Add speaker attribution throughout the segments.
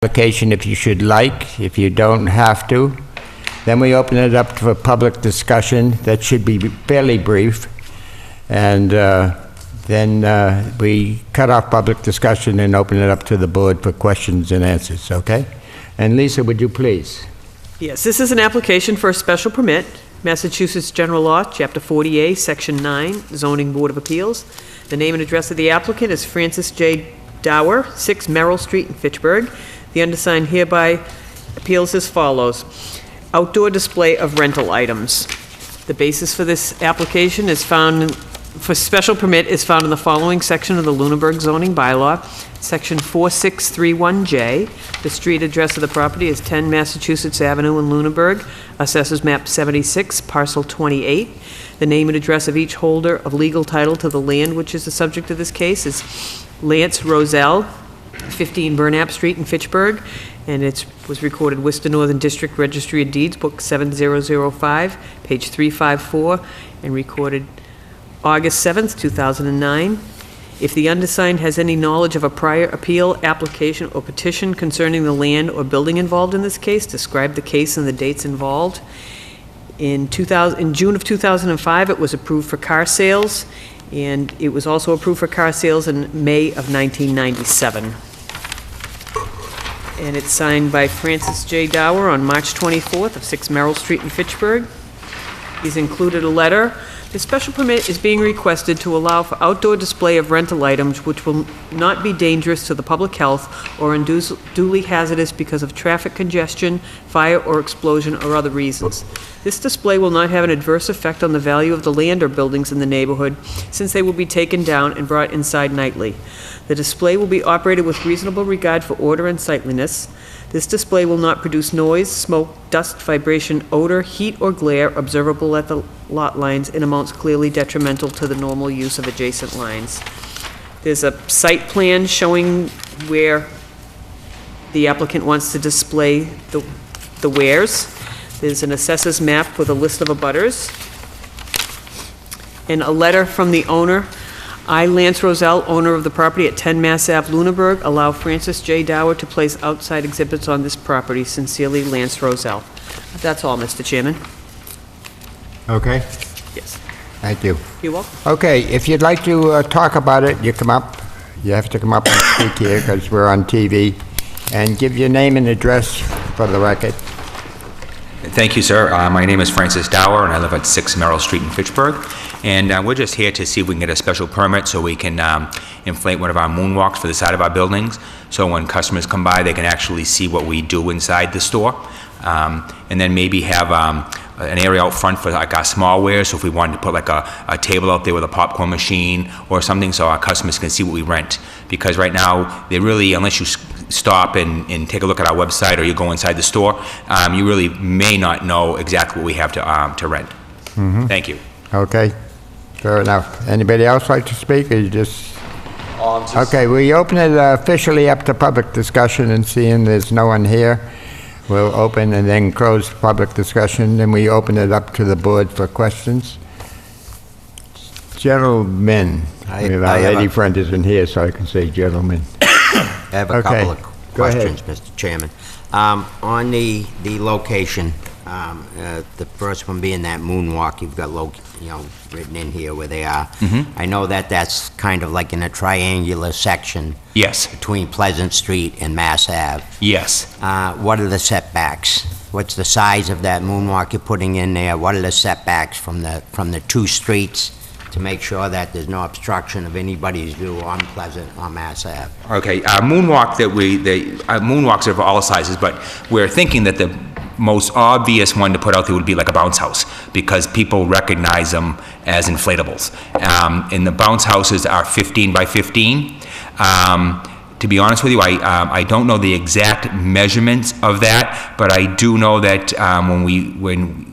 Speaker 1: application if you should like, if you don't have to. Then we open it up for public discussion. That should be fairly brief. And then we cut off public discussion and open it up to the board for questions and answers, okay? And Lisa, would you please?
Speaker 2: Yes, this is an application for a special permit, Massachusetts General Law, Chapter 40A, Section 9, Zoning Board of Appeals. The name and address of the applicant is Francis J. Dower, 6 Merrill Street in Fitchburg. The undersigned hereby appeals as follows. Outdoor display of rental items. The basis for this application is found, for special permit is found in the following section of the Lunenburg zoning bylaw, Section 4631J. The street address of the property is 10 Massachusetts Avenue in Lunenburg, assessors map 76, parcel 28. The name and address of each holder of legal title to the land which is the subject of this case is Lance Roselle, 15 Burnap Street in Fitchburg, and it was recorded Worcester Northern District Registry of Deeds, Book 7005, page 354, and recorded August 7th, 2009. If the undersigned has any knowledge of a prior appeal, application, or petition concerning the land or building involved in this case, describe the case and the dates involved. In June of 2005, it was approved for car sales, and it was also approved for car sales in May of 1997. And it's signed by Francis J. Dower on March 24th of 6 Merrill Street in Fitchburg. He's included a letter. The special permit is being requested to allow for outdoor display of rental items which will not be dangerous to the public health or unduly hazardous because of traffic congestion, fire or explosion, or other reasons. This display will not have an adverse effect on the value of the land or buildings in the neighborhood, since they will be taken down and brought inside nightly. The display will be operated with reasonable regard for order and sightliness. This display will not produce noise, smoke, dust, vibration, odor, heat, or glare observable at the lot lines in amounts clearly detrimental to the normal use of adjacent lines. There's a site plan showing where the applicant wants to display the wares. There's an assessor's map with a list of abutters. And a letter from the owner. I, Lance Roselle, owner of the property at 10 Mass Ave, Lunenburg, allow Francis J. Dower to place outside exhibits on this property. Sincerely, Lance Roselle. That's all, Mr. Chairman.
Speaker 1: Okay.
Speaker 2: Yes.
Speaker 1: Thank you.
Speaker 2: You're welcome.
Speaker 1: Okay, if you'd like to talk about it, you come up. You have to come up and speak here because we're on TV. And give your name and address for the record.
Speaker 3: Thank you, sir. My name is Francis Dower, and I live at 6 Merrill Street in Fitchburg. And we're just here to see if we can get a special permit so we can inflate one of our moonwalks for the side of our buildings. So when customers come by, they can actually see what we do inside the store. And then maybe have an area out front for like our small wares. So if we wanted to put like a table out there with a popcorn machine or something so our customers can see what we rent. Because right now, they really, unless you stop and take a look at our website or you go inside the store, you really may not know exactly what we have to rent. Mm-hmm. Thank you.
Speaker 1: Okay, fair enough. Anybody else like to speak, or you just... Okay, we open it officially up to public discussion, and seeing there's no one here, we'll open and then close public discussion, then we open it up to the board for questions. Gentlemen, our lady friend isn't here, so I can say gentlemen.
Speaker 4: I have a couple of questions,
Speaker 1: ahead.
Speaker 4: Mr. Chairman. On the location, the first one being that moonwalk, you've got written in here where they are. Mm-hmm. I know that's kind of like in a triangular section.
Speaker 3: Yes.
Speaker 4: Between Pleasant Street and Mass Ave.
Speaker 3: Yes.
Speaker 4: What are the setbacks? What's the size of that moonwalk you're putting in there? What are the setbacks from the two streets to make sure that there's no obstruction of anybody's view on Pleasant or Mass Ave?
Speaker 3: Okay, moonwalks are of all sizes, but we're thinking that the most obvious one to put out there would be like a bounce house, because people recognize them as inflatables. And the bounce houses are 15 by 15. To be honest with you, I don't know the exact measurements of that, but I do know that when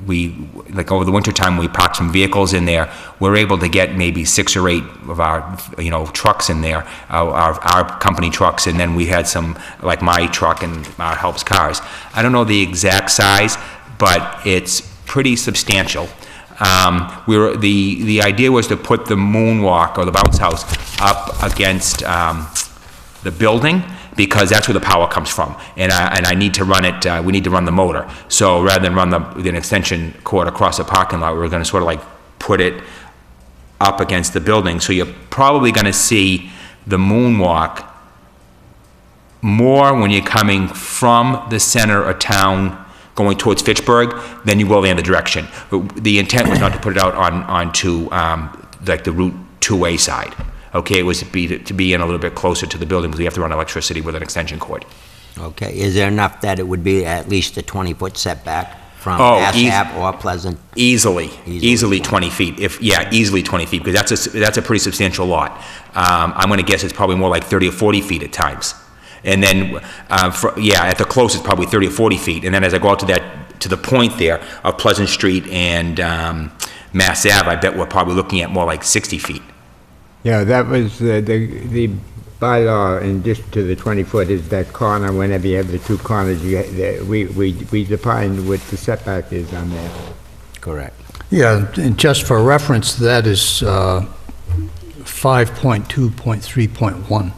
Speaker 3: we like over the winter time, we park some vehicles in there, we're able to get maybe 6 or 8 of our trucks in there, our company trucks, and then we had some like my truck and our helps cars. I don't know the exact size, but it's pretty substantial. The idea was to put the moonwalk or the bounce house up against the building, because that's where the power comes from. And I need to run it, we need to run the motor. So rather than run an extension cord across the parking lot, we're gonna sort of like put it up against the building. So you're probably gonna see the moonwalk more when you're coming from the center of town going towards Fitchburg than you will the other direction. But the intent was not to put it out onto like the Route 2A side. Okay, it was to be in a little bit closer to the building because we have to run electricity with an extension cord.
Speaker 4: Okay, is there enough that it would be at least a 20-foot setback from
Speaker 3: Oh,
Speaker 4: Assap or Pleasant?
Speaker 3: Easily 20 feet. Easily 20 feet, because that's a pretty substantial lot. I'm gonna guess it's probably more like 30 or 40 feet at times. And then, at the closest, probably 30 or 40 feet. And then as I go out to the point there of Pleasant Street and Mass Ave, I bet we're probably looking at more like 60 feet.
Speaker 1: Yeah, that was the bylaw, in addition to the 20-foot, is that corner, whenever you have the two corners, we define what the setback is on there.
Speaker 4: Correct.
Speaker 5: Yeah, and just for reference, that is 5.2.3.1,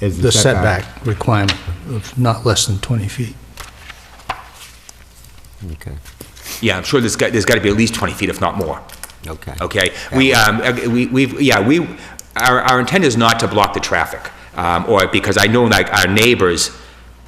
Speaker 1: As
Speaker 5: the setback requirement of not less than 20 feet.
Speaker 4: Okay,
Speaker 3: Yeah, I'm sure there's got to be at least 20 feet, if not more.
Speaker 4: okay.
Speaker 3: Okay, our intent is not to block the traffic, or because I know like our neighbors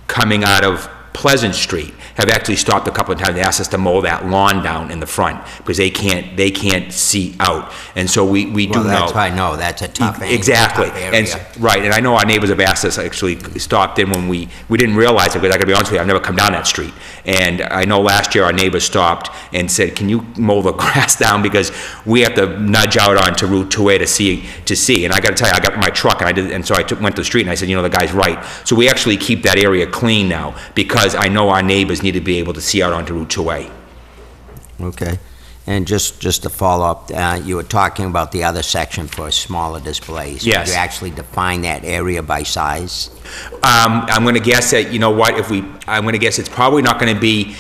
Speaker 3: coming out of Pleasant Street have actually stopped a couple of times. They asked us to mow that lawn down in the front because they can't see out, and so we do know.
Speaker 4: Well, that's why I know, that's a tough area.
Speaker 3: Exactly,
Speaker 4: tough
Speaker 3: and
Speaker 4: area.
Speaker 3: right, and I know our neighbors have asked us, actually stopped in when we didn't realize it, because I gotta be honest with you, I've never come down that street. And I know last year our neighbors stopped and said, can you mow the grass down, because we have to nudge out onto Route 2A to see. And I gotta tell you, I got my truck and so I went to the street and I said, the guy's right. So we actually keep that area clean now, because I know our neighbors need to be able to see out onto Route 2A.
Speaker 4: Okay, and just to follow up, you were talking about the other section for smaller displays.
Speaker 3: Yes.
Speaker 4: Did you actually define that area by size?
Speaker 3: I'm gonna guess that, I'm gonna guess it's probably not gonna be,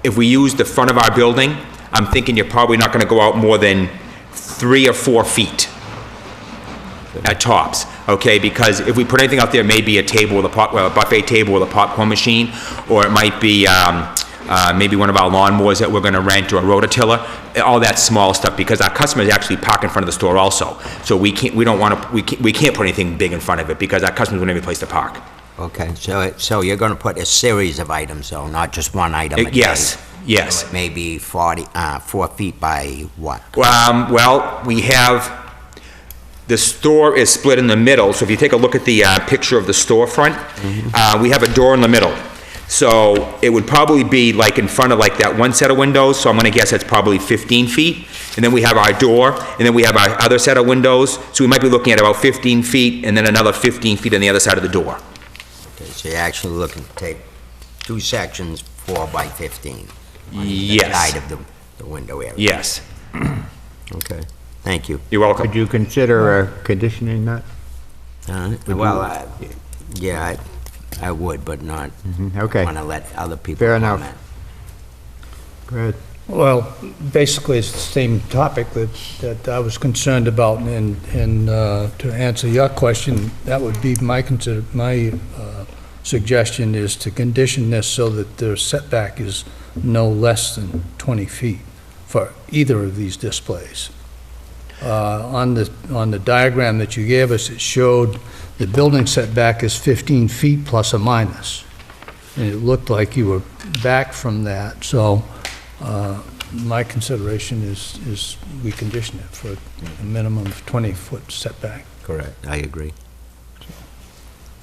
Speaker 3: if we use the front of our building, I'm thinking you're probably not gonna go out more than 3 or 4 feet at tops, okay? Because if we put anything out there, maybe a table with a buffet table with a popcorn machine, or it might be maybe one of our lawnmowers that we're gonna rent, or a rototiller, all that small stuff, because our customers actually park in front of the store also. So we can't put anything big in front of it, because our customers wouldn't have a place to park.
Speaker 4: Okay, so you're gonna put a series of items, though, not just one item a day?
Speaker 3: Yes.
Speaker 4: So it may be 4 feet by what?
Speaker 3: Well, we have, the store is split in the middle, so if you take a look at the picture of the storefront, we have a door in the middle. So it would probably be like in front of like that one set of windows, so I'm gonna guess that's probably 15 feet. And then we have our door, and then we have our other set of windows, so we might be looking at about 15 feet, and then another 15 feet on the other side of the door.
Speaker 4: Okay, so you're actually looking to take 2 sections, 4 by 15? On the
Speaker 3: Yes.
Speaker 4: side of the window area?
Speaker 3: Yes,
Speaker 4: Okay, thank you.
Speaker 3: you're welcome.
Speaker 1: Could you consider conditioning that?
Speaker 4: Well, yeah, I would, but not
Speaker 1: Okay,
Speaker 4: want to let other people
Speaker 1: Fair enough.
Speaker 4: comment.
Speaker 1: good.
Speaker 5: Well, basically, it's the same topic that I was concerned about, and to answer your question, that would be my suggestion is to condition this so that the setback is no less than 20 feet for either of these displays. On the diagram that you gave us, it showed the building setback is 15 feet plus or minus. And it looked like you were back from that, so my consideration is we condition it for a minimum of 20-foot setback.
Speaker 4: Correct, I agree.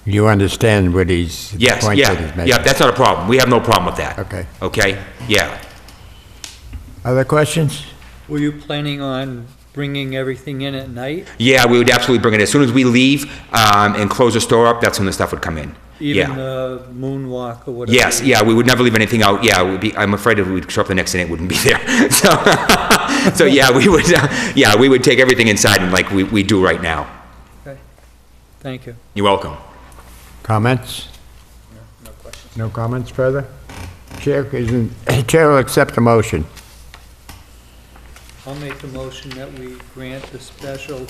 Speaker 1: You understand what he's, the
Speaker 3: Yes,
Speaker 1: point that he's making?
Speaker 3: yeah, that's not a problem. We have no problem with that.
Speaker 1: Okay.
Speaker 3: Okay, yeah.
Speaker 1: Other questions?
Speaker 6: Were you planning on bringing everything in at night?
Speaker 3: Yeah, we would absolutely bring it. As soon as we leave and close the store up, that's when the stuff would come in.
Speaker 6: Even
Speaker 3: Yeah.
Speaker 6: the moonwalk or whatever?
Speaker 3: Yes, yeah, we would never leave anything out. Yeah, I'm afraid if we'd show up the next day, it wouldn't be there. So yeah, we would take everything inside and like we do right now.
Speaker 6: Okay, thank you.
Speaker 3: You're welcome.
Speaker 1: Comments?
Speaker 6: No questions.
Speaker 1: No comments further? Chair will accept the motion.
Speaker 6: I'll make the motion that we grant the special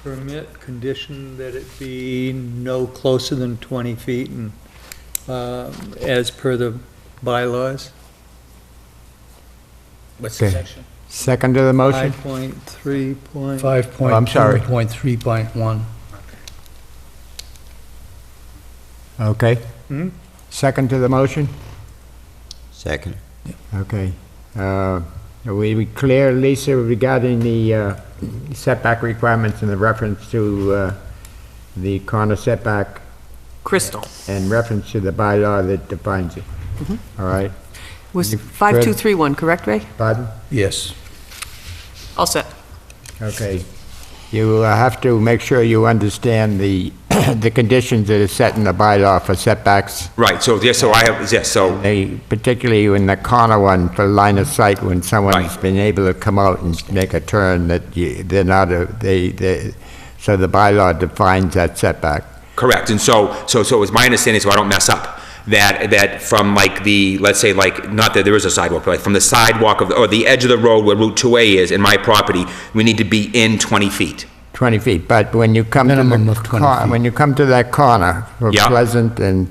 Speaker 6: permit condition that it be no closer than 20 feet and, as per the bylaws?
Speaker 7: What's the
Speaker 1: Okay.
Speaker 7: section?
Speaker 1: Second to the motion?
Speaker 6: 5.3 point.
Speaker 5: 5.2.3.1.
Speaker 1: I'm sorry. Okay.
Speaker 6: Hmm?
Speaker 1: Second to the motion?
Speaker 4: Second.
Speaker 1: Okay. Are we clear, Lisa, regarding the setback requirements in the reference to the corner setback
Speaker 2: Crystal.
Speaker 1: and reference to the bylaw that defines it? All right?
Speaker 2: Was
Speaker 1: You-
Speaker 2: 5231, correct, Ray?
Speaker 1: Pardon?
Speaker 5: Yes.
Speaker 2: All set.
Speaker 1: Okay. You have to make sure you understand the, the conditions that are set in the bylaw for setbacks.
Speaker 3: Right, so, yes, so I have, yes, so,
Speaker 1: They, particularly in the corner one, for line of sight, when someone's
Speaker 3: Right.
Speaker 1: been able to come out and make a turn, that they're not, so the bylaw defines that setback.
Speaker 3: correct, and so it's my understanding, so I don't mess up, that from like the, let's say like, not that there is a sidewalk, but like from the sidewalk of, or the edge of the road where Route 2A is in my property, we need to be in 20 feet.
Speaker 1: 20 feet, but when you come to
Speaker 5: Minimum
Speaker 1: the,
Speaker 5: of 20 feet.
Speaker 1: when you come to that corner for
Speaker 3: Yeah.
Speaker 1: Pleasant, and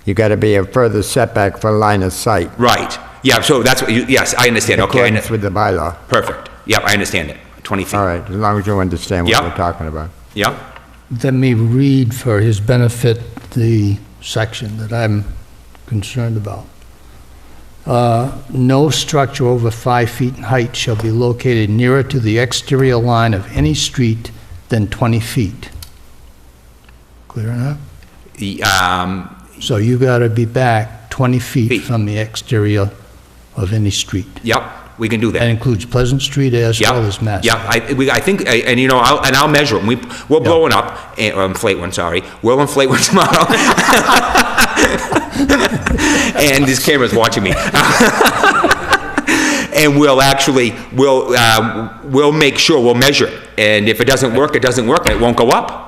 Speaker 1: you gotta be a further setback for line of sight.
Speaker 3: Right, yeah, so that's what, yes, I understand,
Speaker 1: In
Speaker 3: okay,
Speaker 1: accordance with the bylaw.
Speaker 3: perfect, yep, I understand it, 20 feet.
Speaker 1: All right, as long as you understand what
Speaker 3: Yeah.
Speaker 1: we're talking about.
Speaker 3: Yep,
Speaker 5: Let me read for his benefit the section that I'm concerned about. No structure over 5 feet in height shall be located nearer to the exterior line of any street than 20 feet. Clear enough?
Speaker 3: The,
Speaker 5: So you gotta be back 20
Speaker 3: Feet.
Speaker 5: feet from the exterior of any street.
Speaker 3: yep, we can do
Speaker 5: That
Speaker 3: that.
Speaker 5: includes Pleasant Street as
Speaker 3: Yeah,
Speaker 5: well as Mass.
Speaker 3: yeah, I think, and you know, I'll measure them, we'll blow one up, or inflate one, sorry, we'll inflate one tomorrow. And this camera's watching me. And we'll actually, we'll make sure, we'll measure it, and if it doesn't work, it doesn't work, and it won't go up.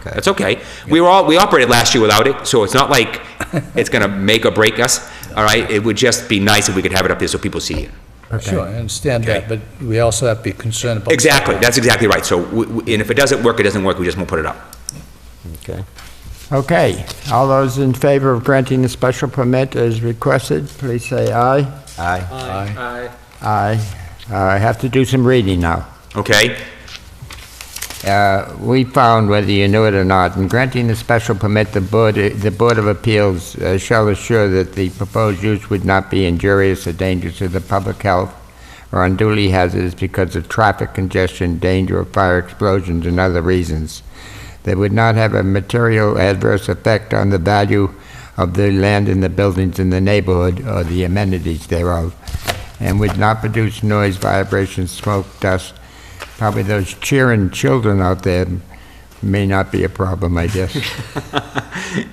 Speaker 3: That's okay. We operated last year without it, so it's not like it's gonna make or break us, all right? It would just be nice if we could have it up there so people see it.
Speaker 5: Sure, I understand that, but we also have to be concerned about.
Speaker 3: Exactly, that's exactly right. So, and if it doesn't work, it doesn't work, we just won't put it up.
Speaker 4: Okay.
Speaker 1: Okay, all those in favor of granting the special permit as requested, please say aye.
Speaker 4: Aye.
Speaker 6: Aye.
Speaker 1: Aye. I have to do some reading now.
Speaker 3: Okay?
Speaker 1: We found, whether you knew it or not, in granting the special permit, the Board of Appeals shall assure that the proposed use would not be injurious or dangerous to the public health or unduly hazardous because of traffic congestion, danger of fire explosions, and other reasons. They would not have a material adverse effect on the value of the land and the buildings in the neighborhood or the amenities thereof, and would not produce noise, vibration, smoke, dust. Probably those cheering children out there may not be a problem, I guess.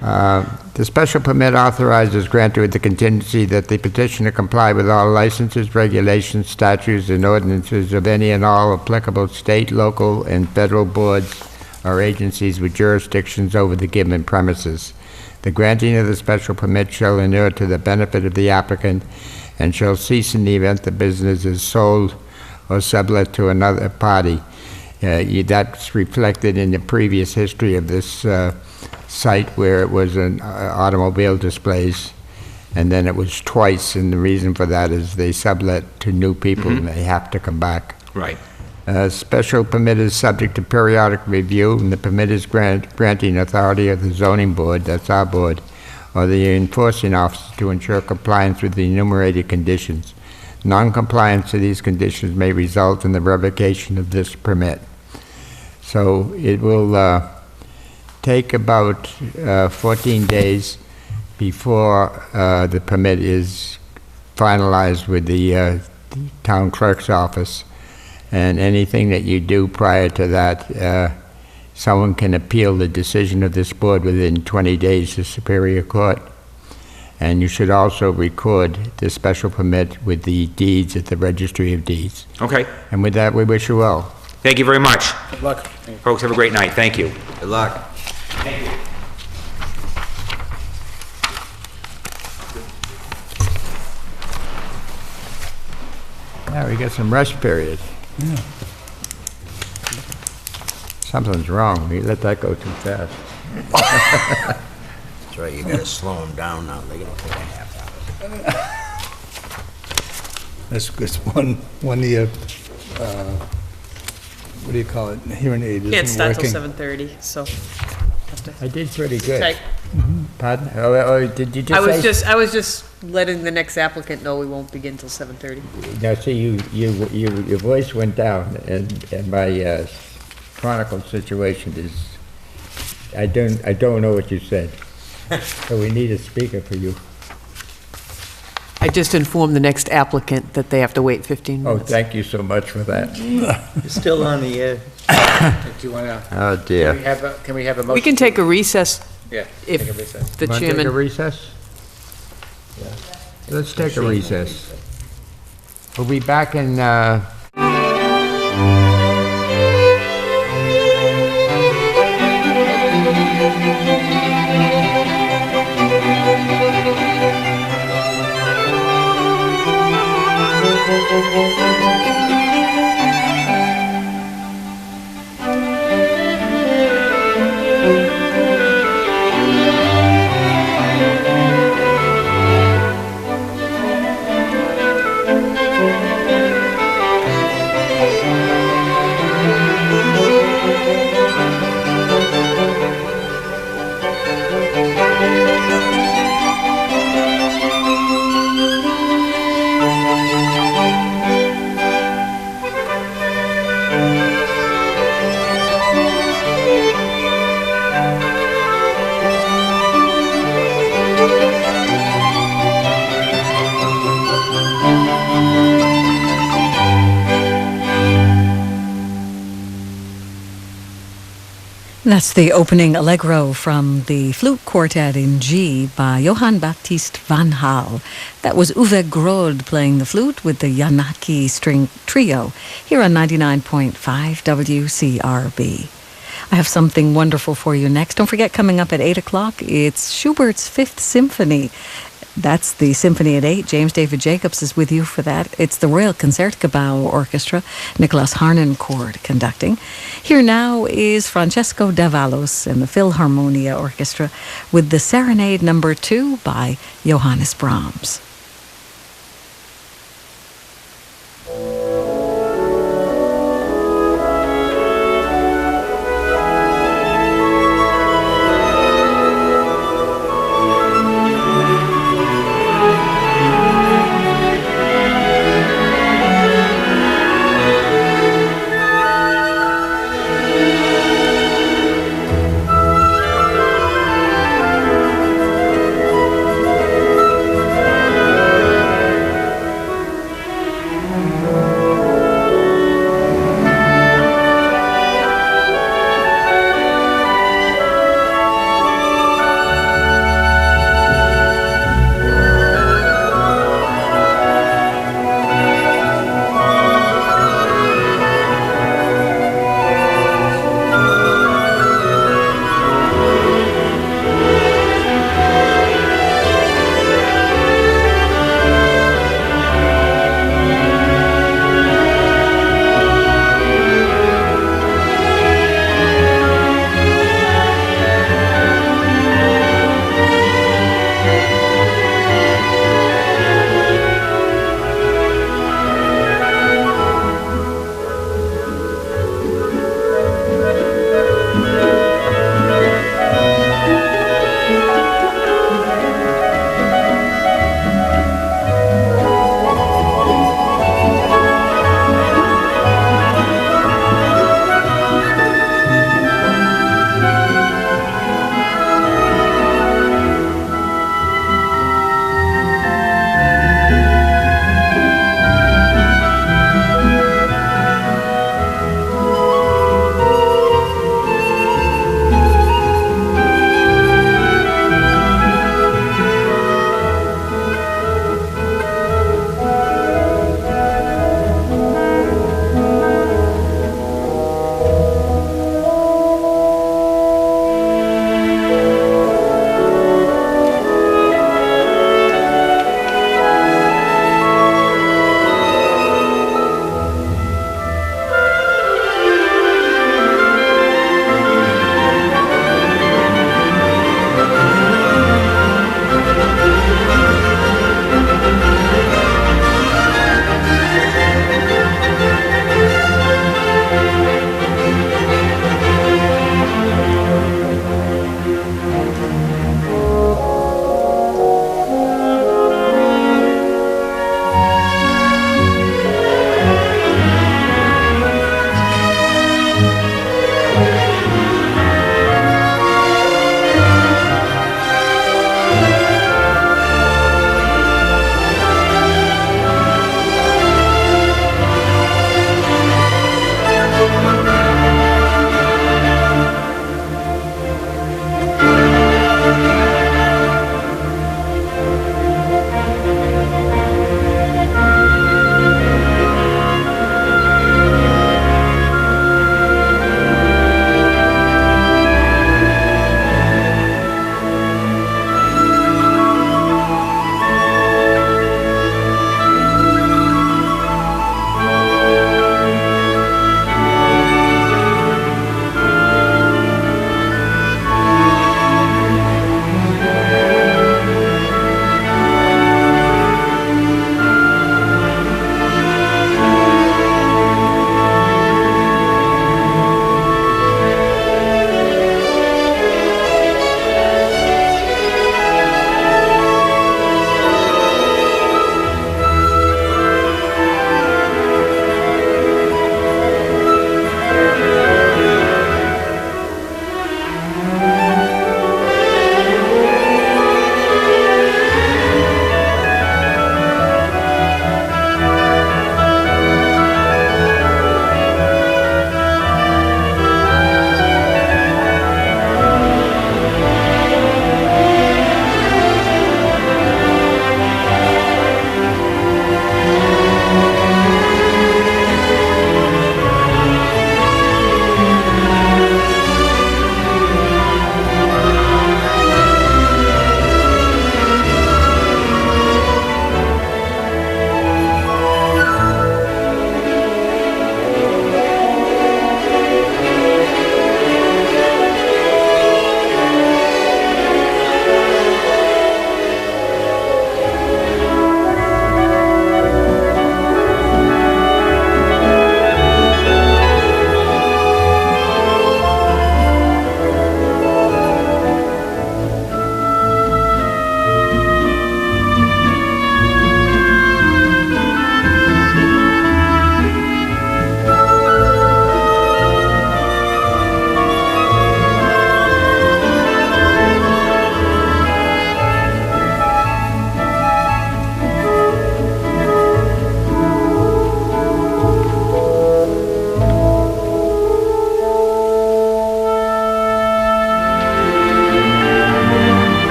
Speaker 1: The special permit authorizes granted with the contingency that the petitioner comply with all licenses, regulations, statutes, and ordinances of any and all applicable state, local, and federal boards or agencies with jurisdictions over the given premises. The granting of the special permit shall inure to the benefit of the applicant and shall cease in the event the business is sold or sublet to another party. That's reflected in the previous history of this site where it was an automobile displays, and then it was twice, and the reason for that is they sublet to new people and they have to come back.
Speaker 3: Right.
Speaker 1: Special permit is subject to periodic review, and the permit is granting authority of the zoning board, that's our board, or the enforcing officer to ensure compliance with the enumerated conditions. Non-compliance to these conditions may result in the revocation of this permit. So it will take about 14 days before the permit is finalized with the town clerk's office. And anything that you do prior to that, someone can appeal the decision of this board within 20 days to Superior Court. And you should also record the special permit with the deeds at the Registry of Deeds.
Speaker 3: Okay.
Speaker 1: And with that, we wish you well.
Speaker 3: Thank you very much.
Speaker 7: Good luck.
Speaker 3: Folks, have a great night. Thank you.
Speaker 4: Good luck.
Speaker 1: Yeah, we got some rest period. Something's wrong. We let that go too fast.
Speaker 4: That's right, you gotta slow them down now, they're gonna take a half hour.
Speaker 5: That's one of your, what do you call it, hearing aid
Speaker 2: Can't
Speaker 5: isn't
Speaker 2: start till
Speaker 5: working.
Speaker 2: 7:30, so. have to
Speaker 1: I did pretty good.
Speaker 2: check.
Speaker 1: Pardon? Oh, did you just say?
Speaker 2: I was just letting the next applicant know we won't begin till 7:30.
Speaker 1: Now, see, your voice went down, and my Chronicle situation is, I don't know what you said. So we need a speaker for you.
Speaker 2: I just informed the next applicant that they have to wait 15
Speaker 1: Oh,
Speaker 2: minutes.
Speaker 1: thank you so much for that.
Speaker 6: You're still on the edge.
Speaker 7: Do you want to,
Speaker 1: Oh, dear.
Speaker 7: can we have a motion?
Speaker 2: We can take a recess
Speaker 7: Yeah,
Speaker 2: if
Speaker 7: take a recess.
Speaker 2: the
Speaker 1: Want to take a
Speaker 2: chairman,
Speaker 1: recess? Let's take a recess. We'll be back in,
Speaker 8: That's the opening allegro from the flute quartet in G by Johann Baptist van Hal. That was Uwe Grode playing the flute with the Yanaki String Trio here on 99.5 WCRB. I have something wonderful for you next. Don't forget, coming up at 8 o'clock, it's Schubert's Fifth Symphony. That's the Symphony at 8. James David Jacobs is with you for that. It's the Royal Concertgebouw Orchestra, Nicholas Harnoncourt conducting. Here now is Francesco Davalos and the Philharmonia Orchestra with the Serenade No. 2 by Johannes Brahms.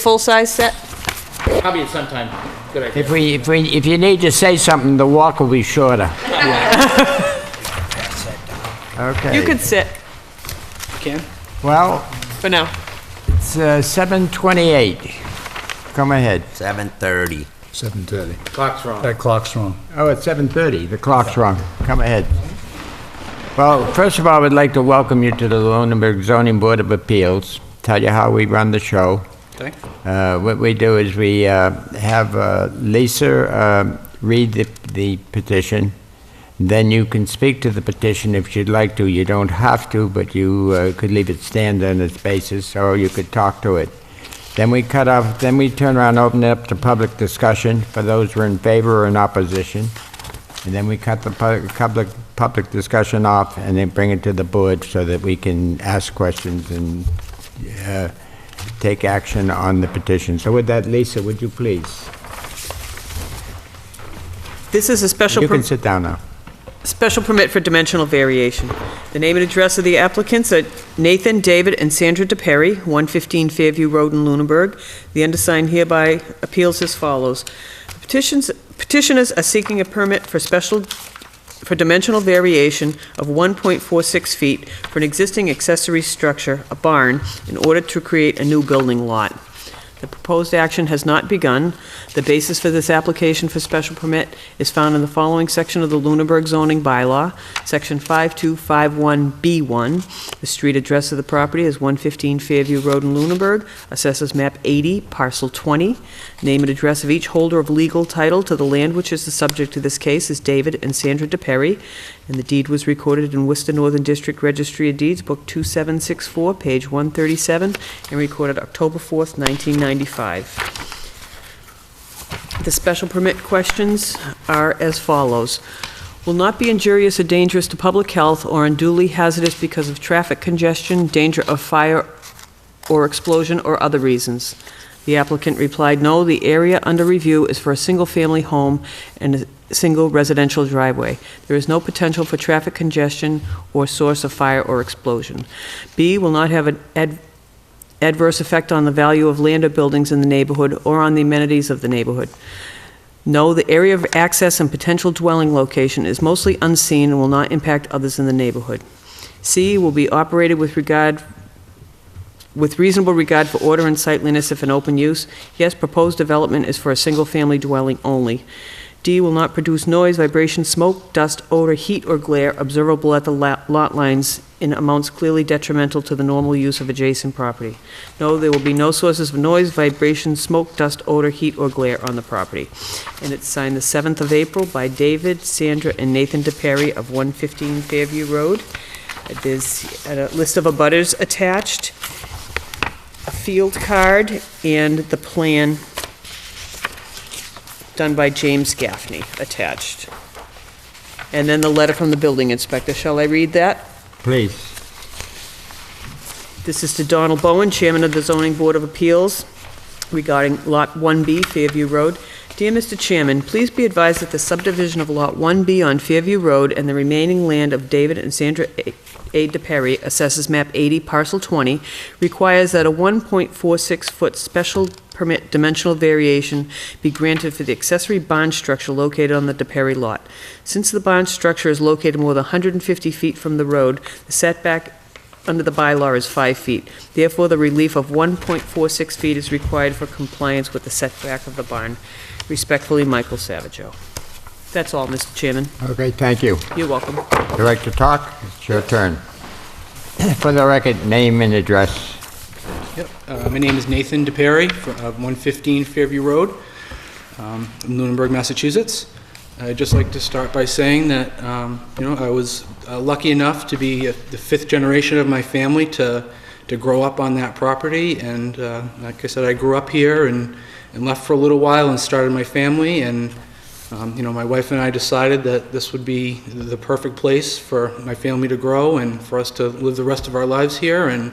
Speaker 2: full-size set?
Speaker 7: Probably at some time. Good idea.
Speaker 1: If you need to say something, the walk will be shorter. Okay.
Speaker 2: You can sit
Speaker 7: Ken?
Speaker 1: Well,
Speaker 2: for now.
Speaker 1: it's 7:28. Come ahead.
Speaker 4: 7:30.
Speaker 5: 7:30.
Speaker 7: Clock's wrong.
Speaker 5: That clock's wrong.
Speaker 1: Oh, it's 7:30. The clock's wrong. Come ahead. Well, first of all, I would like to welcome you to the Lunenburg Zoning Board of Appeals, tell you how we run the show.
Speaker 7: Okay.
Speaker 1: What we do is we have Lisa read the petition. Then you can speak to the petition if you'd like to. You don't have to, but you could leave it stand on its basis, or you could talk to it. Then we cut off, then we turn around and open it up to public discussion for those who are in favor or in opposition. And then we cut the public discussion off and then bring it to the board so that we can ask questions and take action on the petition. So with that, Lisa, would you please?
Speaker 2: This is a special
Speaker 1: You can
Speaker 2: permit.
Speaker 1: sit down now.
Speaker 2: Special permit for dimensional variation. The name and address of the applicants are Nathan, David, and Sandra DePerry, 115 Fairview Road in Lunenburg. The undersigned hereby appeals as follows. Petitioners are seeking a permit for dimensional variation of 1.46 feet for an existing accessory structure, a barn, in order to create a new building lot. The proposed action has not begun. The basis for this application for special permit is found in the following section of the Lunenburg zoning bylaw, section 5251B1. The street address of the property is 115 Fairview Road in Lunenburg, assessors map 80, parcel 20. Name and address of each holder of legal title to the land which is the subject to this case is David and Sandra DePerry, and the deed was recorded in Worcester Northern District Registry of Deeds, book 2764, page 137, and recorded October 4th, 1995. The special permit questions are as follows. Will not be injurious or dangerous to public health or unduly hazardous because of traffic congestion, danger of fire or explosion, or other reasons. The applicant replied, no, the area under review is for a single-family home and a single residential driveway. There is no potential for traffic congestion or source of fire or explosion. B, will not have an adverse effect on the value of land or buildings in the neighborhood or on the amenities of the neighborhood. No, the area of access and potential dwelling location is mostly unseen and will not impact others in the neighborhood. C, will be operated with reasonable regard for order and sightliness if an open use. Yes, proposed development is for a single-family dwelling only. D, will not produce noise, vibration, smoke, dust, odor, heat, or glare observable at the lot lines in amounts clearly detrimental to the normal use of adjacent property. No, there will be no sources of noise, vibration, smoke, dust, odor, heat, or glare on the property. And it's signed the 7th of April by David, Sandra, and Nathan DePerry of 115 Fairview Road. There's a list of abutters attached, a field card, and the plan done by James Gaffney attached. And then the letter from the building inspector. Shall I read that?
Speaker 1: Please.
Speaker 2: This is to Donald Bowen, Chairman of the Zoning Board of Appeals, regarding Lot 1B, Fairview Road. Dear Mr. Chairman, please be advised that the subdivision of Lot 1B on Fairview Road and the remaining land of David and Sandra A. DePerry, assesses map 80, parcel 20, requires that a 1.46-foot special permit dimensional variation be granted for the accessory barn structure located on the DePerry lot. Since the barn structure is located more than 150 feet from the road, the setback under the bylaw is 5 feet. Therefore, the relief of 1.46 feet is required for compliance with the setback of the barn. Respectfully, Michael Savageau. That's all, Mr. Chairman.
Speaker 1: Okay, thank you.
Speaker 2: You're welcome.
Speaker 1: You like to talk? It's your turn. For the record, name and address.
Speaker 9: Yep. My name is Nathan DePerry of 115 Fairview Road, in Lunenburg, Massachusetts. I'd just like to start by saying that, I was lucky enough to be the 5th generation of my family to grow up on that property. And like I said, I grew up here and left for a little while and started my family. And my wife and I decided that this would be the perfect place for my family to grow and for us to live the rest of our lives here. And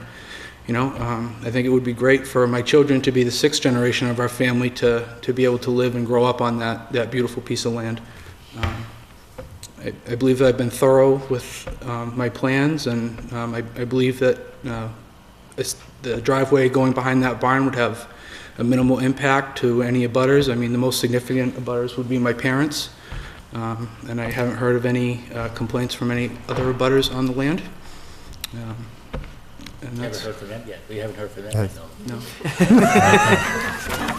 Speaker 9: I think it would be great for my children to be the 6th generation of our family to be able to live and grow up on that beautiful piece of land. I believe that I've been thorough with my plans, and I believe that the driveway going behind that barn would have a minimal impact to any abutters. I mean, the most significant abutters would be my parents, and I haven't heard of any complaints from any other abutters on the land. And
Speaker 7: Never
Speaker 9: that's,
Speaker 7: heard from them yet. We haven't heard from them. No.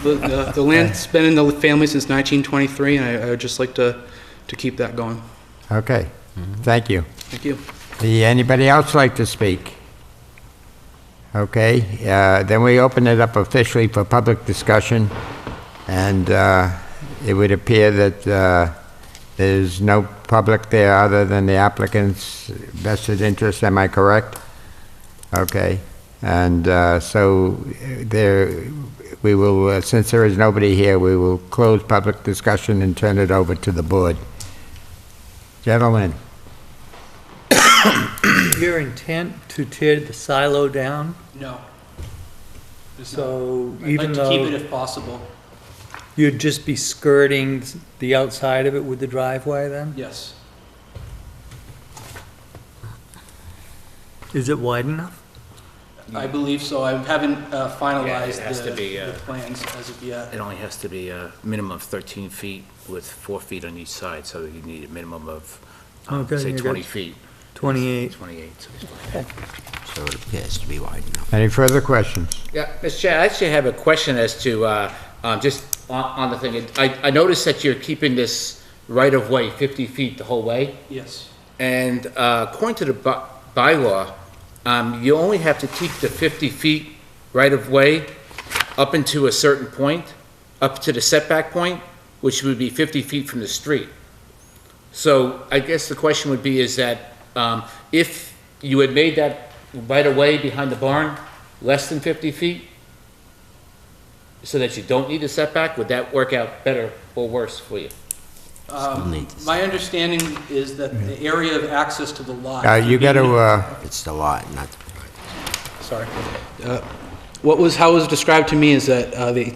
Speaker 9: no. The land's been in the family since 1923, and I would just like to keep that going.
Speaker 1: Okay, thank you.
Speaker 9: Thank you.
Speaker 1: Anybody else like to speak? Okay, then we open it up officially for public discussion, and it would appear that there's no public there other than the applicant's vested interest, am I correct? Okay, and so we will, since there is nobody here, we will close public discussion and turn it over to the board. Gentlemen.
Speaker 6: Your intent to tear the silo down?
Speaker 9: No.
Speaker 6: So
Speaker 9: I'd
Speaker 6: even
Speaker 9: like to keep it
Speaker 6: though
Speaker 9: if possible.
Speaker 6: you'd just be skirting the outside of it with the driveway then?
Speaker 9: Yes.
Speaker 6: Is it wide enough?
Speaker 9: I believe so. I haven't finalized
Speaker 7: Yeah, it has to be,
Speaker 9: the plans as of yet.
Speaker 7: It only has to be a minimum of 13 feet with 4 feet on each side, so you need a minimum of,
Speaker 6: Okay,
Speaker 7: say,
Speaker 6: you got
Speaker 7: 20 feet.
Speaker 6: 28.
Speaker 7: 28. So it's fine.
Speaker 4: So it appears to be wide enough.
Speaker 1: Any further questions?
Speaker 7: Yeah, Mr. Chair, I actually have a question as to, just on the thing. I noticed that you're keeping this right-of-way 50 feet the whole way,
Speaker 9: Yes.
Speaker 7: and according to the bylaw, you only have to keep the 50 feet right-of-way up into a certain point, up to the setback point, which would be 50 feet from the street. So I guess the question would be is that if you had made that right-of-way behind the barn less than 50 feet, so that you don't need a setback, would that work out better or worse for you?
Speaker 4: needs-
Speaker 9: My understanding is that the area of access to the lot.
Speaker 1: You got to,
Speaker 4: It's the lot, not the
Speaker 9: Sorry. How it was described to me is that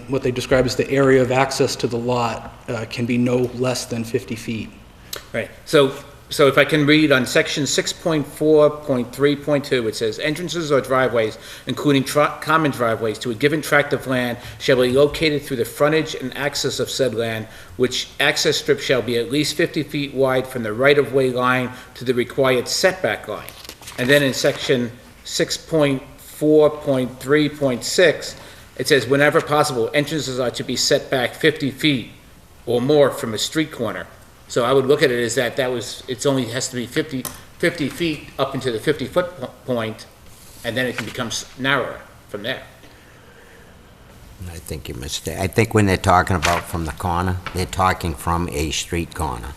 Speaker 9: what they describe as the area of access to the lot can be no less than 50 feet.
Speaker 7: Right, so if I can read on section 6.4.3.2, it says, entrances or driveways, including common driveways to a given tract of land, shall be located through the frontage and access of said land, which access strip shall be at least 50 feet wide from the right-of-way line to the required setback line. And then in section 6.4.3.6, it says, whenever possible, entrances are to be set back 50 feet or more from a street corner. So I would look at it as it only has to be 50 feet up into the 50-foot point, and then it can become narrower from there.
Speaker 4: I think you're mistaken. I think when they're talking about from the corner, they're talking from a street corner,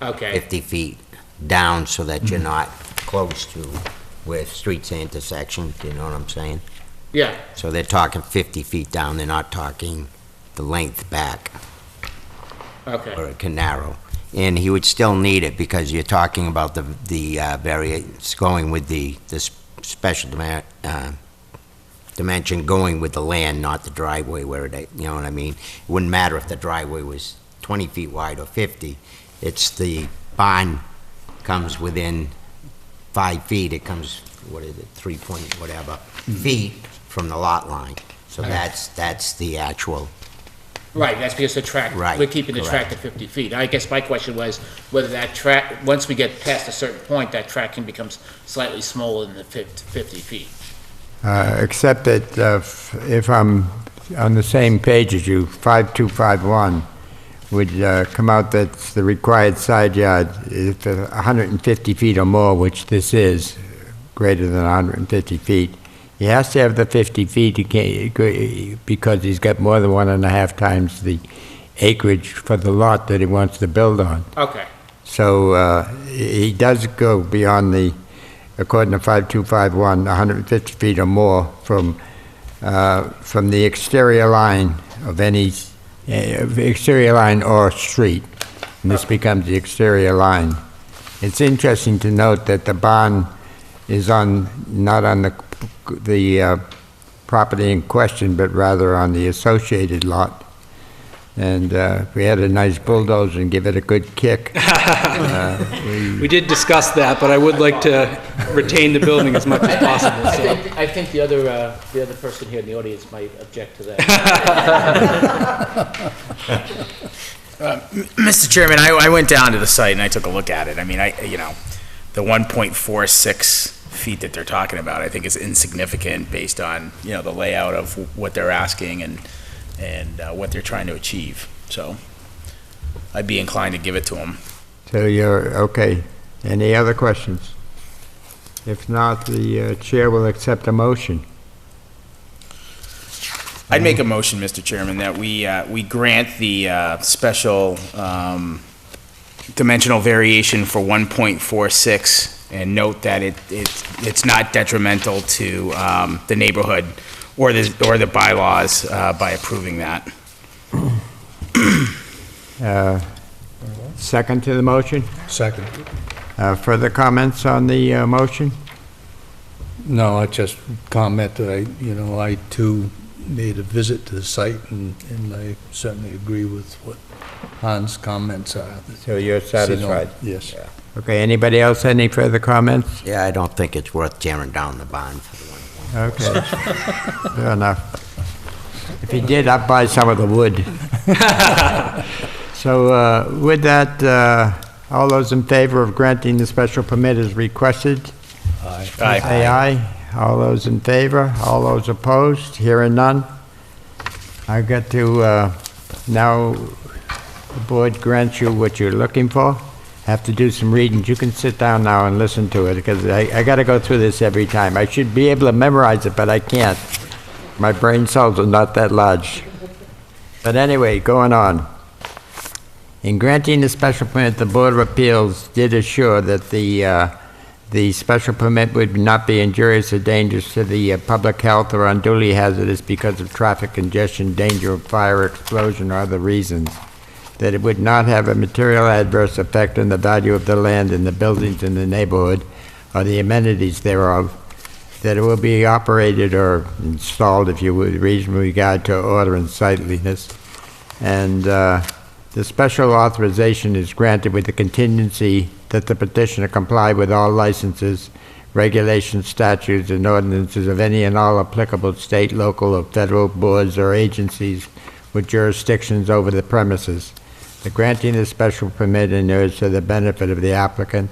Speaker 7: Okay,
Speaker 4: 50 feet down so that you're not close to where streets intersection, do you know what I'm saying?
Speaker 7: yeah,
Speaker 4: So they're talking 50 feet down, they're not talking the length back,
Speaker 7: okay,
Speaker 4: or it can narrow. And he would still need it because you're talking about the variance going with the special dimension going with the land, not the driveway where it, you know what I mean? It wouldn't matter if the driveway was 20 feet wide or 50. It's the barn comes within 5 feet, it comes, what is it, 3 point whatever, feet from the lot line. So that's the actual,
Speaker 7: right, that's because the track,
Speaker 4: Right,
Speaker 7: we're keeping the track
Speaker 4: correct.
Speaker 7: to 50 feet. I guess my question was whether that track, once we get past a certain point, that track can become slightly smaller than the 50 feet.
Speaker 1: except that if I'm on the same page as you, 5251 would come out that's the required side yard if 150 feet or more, which this is, greater than 150 feet. He has to have the 50 feet because he's got more than 1.5 times the acreage for the lot that he wants to build on.
Speaker 7: Okay,
Speaker 1: So he does go beyond according to 5251, 150 feet or more from the exterior line of any exterior line or street. And this becomes the exterior line. It's interesting to note that the barn is not on the property in question, but rather on the associated lot. And if we had a nice bulldozer and give it a good kick.
Speaker 9: We did discuss that, but I would like to retain the building as much as possible, so.
Speaker 7: I think the other person here in the audience might object to that.
Speaker 10: Mr. Chairman, I went down to the site and I took a look at it. I mean, the 1.46 feet that they're talking about, I think is insignificant based on, the layout of what they're asking and what they're trying to achieve. So I'd be inclined to give it to them.
Speaker 1: So you're, okay. Any other questions? If not, the chair will accept a motion.
Speaker 10: I'd make a motion, Mr. Chairman, that we grant the special dimensional variation for 1.46 and note that it's not detrimental to the neighborhood or the bylaws by approving that.
Speaker 1: Second to the motion?
Speaker 5: Second.
Speaker 1: Further comments on the motion?
Speaker 5: No, I just comment that I too made a visit to the site, and I certainly agree with what Hans' comments are.
Speaker 1: So you're satisfied?
Speaker 5: Yes.
Speaker 1: Okay, anybody else, any further comments?
Speaker 4: Yeah, I don't think it's worth tearing down the barn for the one.
Speaker 1: Okay, fair enough. If he did, I'd buy some of the wood. So with that, all those in favor of granting the special permit as requested?
Speaker 5: Aye.
Speaker 1: Say aye. All those in favor? All those opposed? Hearing none? I got to, now the board grants you what you're looking for. Have to do some reading. You can sit down now and listen to it, because I got to go through this every time. I should be able to memorize it, but I can't. My brain cells are not that large. But anyway, going on. In granting the special permit, the Board of Appeals did assure that the special permit would not be injurious or dangerous to the public health or unduly hazardous because of traffic congestion, danger of fire, explosion, or other reasons. That it would not have a material adverse effect on the value of the land and the buildings in the neighborhood or the amenities thereof. That it will be operated or installed, if you would, with reasonable regard to order and sightliness. And the special authorization is granted with the contingency that the petitioner comply with all licenses, regulations, statutes, and ordinances of any and all applicable state, local, or federal boards or agencies with jurisdictions over the premises. The granting of the special permit inures to the benefit of the applicant.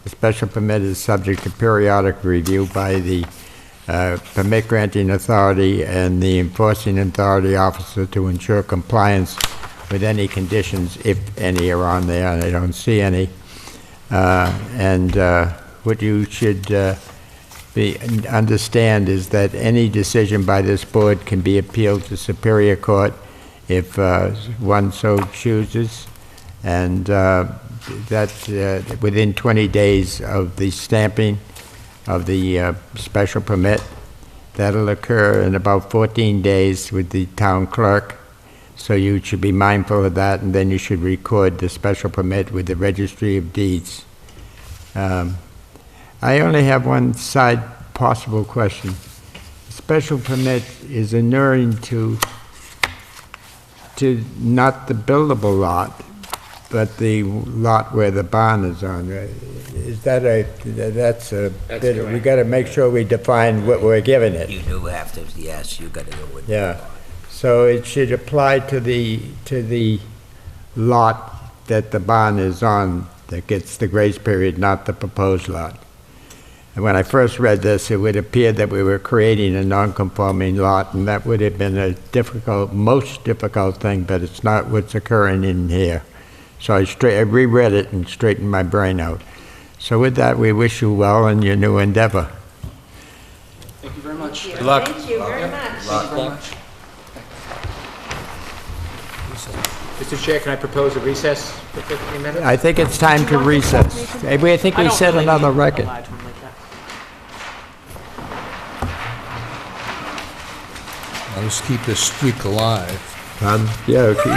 Speaker 1: The special permit is subject to periodic review by the permit granting authority and the enforcing authority officer to ensure compliance with any conditions, if any are on there, and I don't see any. What you should understand is that any decision by this board can be appealed to Superior Court if one so chooses, and that within 20 days of the stamping of the special permit. That'll occur in about 14 days with the town clerk. So you should be mindful of that, and then you should record the special permit with the Registry of Deeds. I only have one side possible question. The special permit is inuring to not the buildable lot, but the lot where the barn is on. Is that that's a bit, we got to make sure we define what we're giving it.
Speaker 4: You do have to, yes, you got to go with.
Speaker 1: Yeah. So it should apply to the lot that the barn is on that gets the grace period, not the proposed lot. And when I first read this, it would appear that we were creating a non-conforming lot, and that would have been a most difficult thing, but it's not what's occurring in here. So I reread it and straightened my brain out. So with that, we wish you well in your new endeavor.
Speaker 9: Thank you very much.
Speaker 10: Good luck.
Speaker 11: Thank you very much.
Speaker 9: Thank you very much.
Speaker 7: Mr. Chair, can I propose a recess for 15 minutes?
Speaker 1: I think it's time to recess. I think we set another record.
Speaker 5: Let's keep this streak alive.
Speaker 1: Yeah, okay.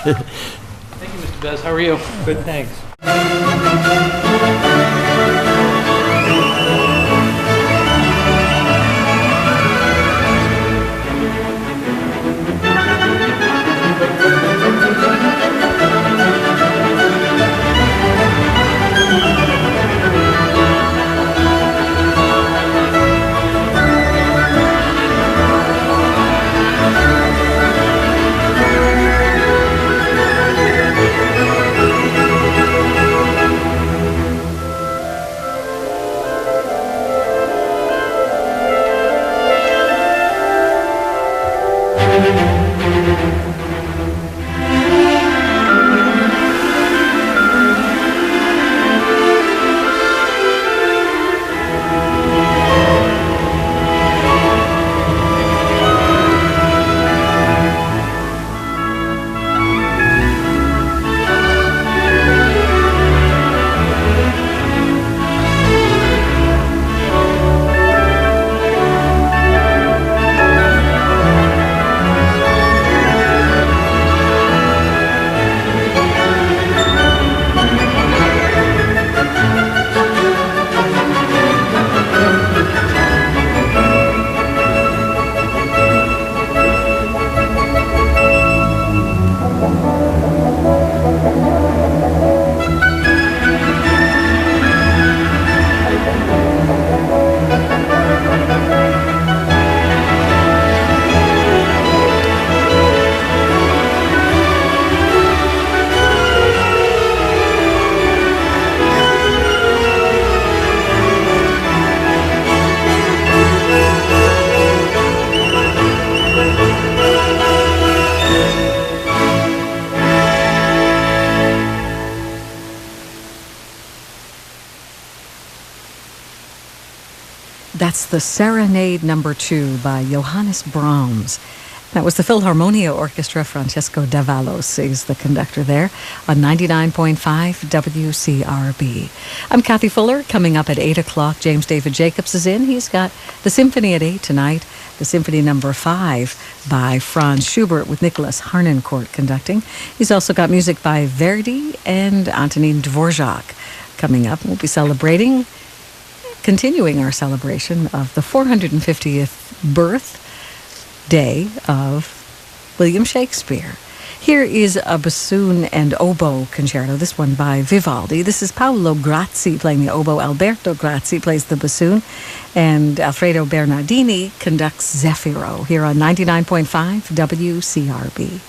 Speaker 9: Thank you, Mr. Bez. How are you?
Speaker 6: Good, thanks.
Speaker 8: That's the Serenade Number 2 by Johannes Brahms. That was the Philharmonia Orchestra. Francesco Davalos is the conductor there on 99.5 WCRB. I'm Kathy Fuller. Coming up at 8 o'clock, James David Jacobs is in. He's got the Symphony at 8 tonight, the Symphony Number 5 by Franz Schubert with Nicholas Harnoncourt conducting. He's also got music by Verdi and Antonin Dvorak. Coming up, we'll be continuing our celebration of the 450th birthday of William Shakespeare. Here is a bassoon and oboe concerto, this one by Vivaldi. This is Paolo Grazzi playing the oboe, Alberto Grazzi plays the bassoon, and Alfredo Bernardini conducts Zefiro here on 99.5 WCRB.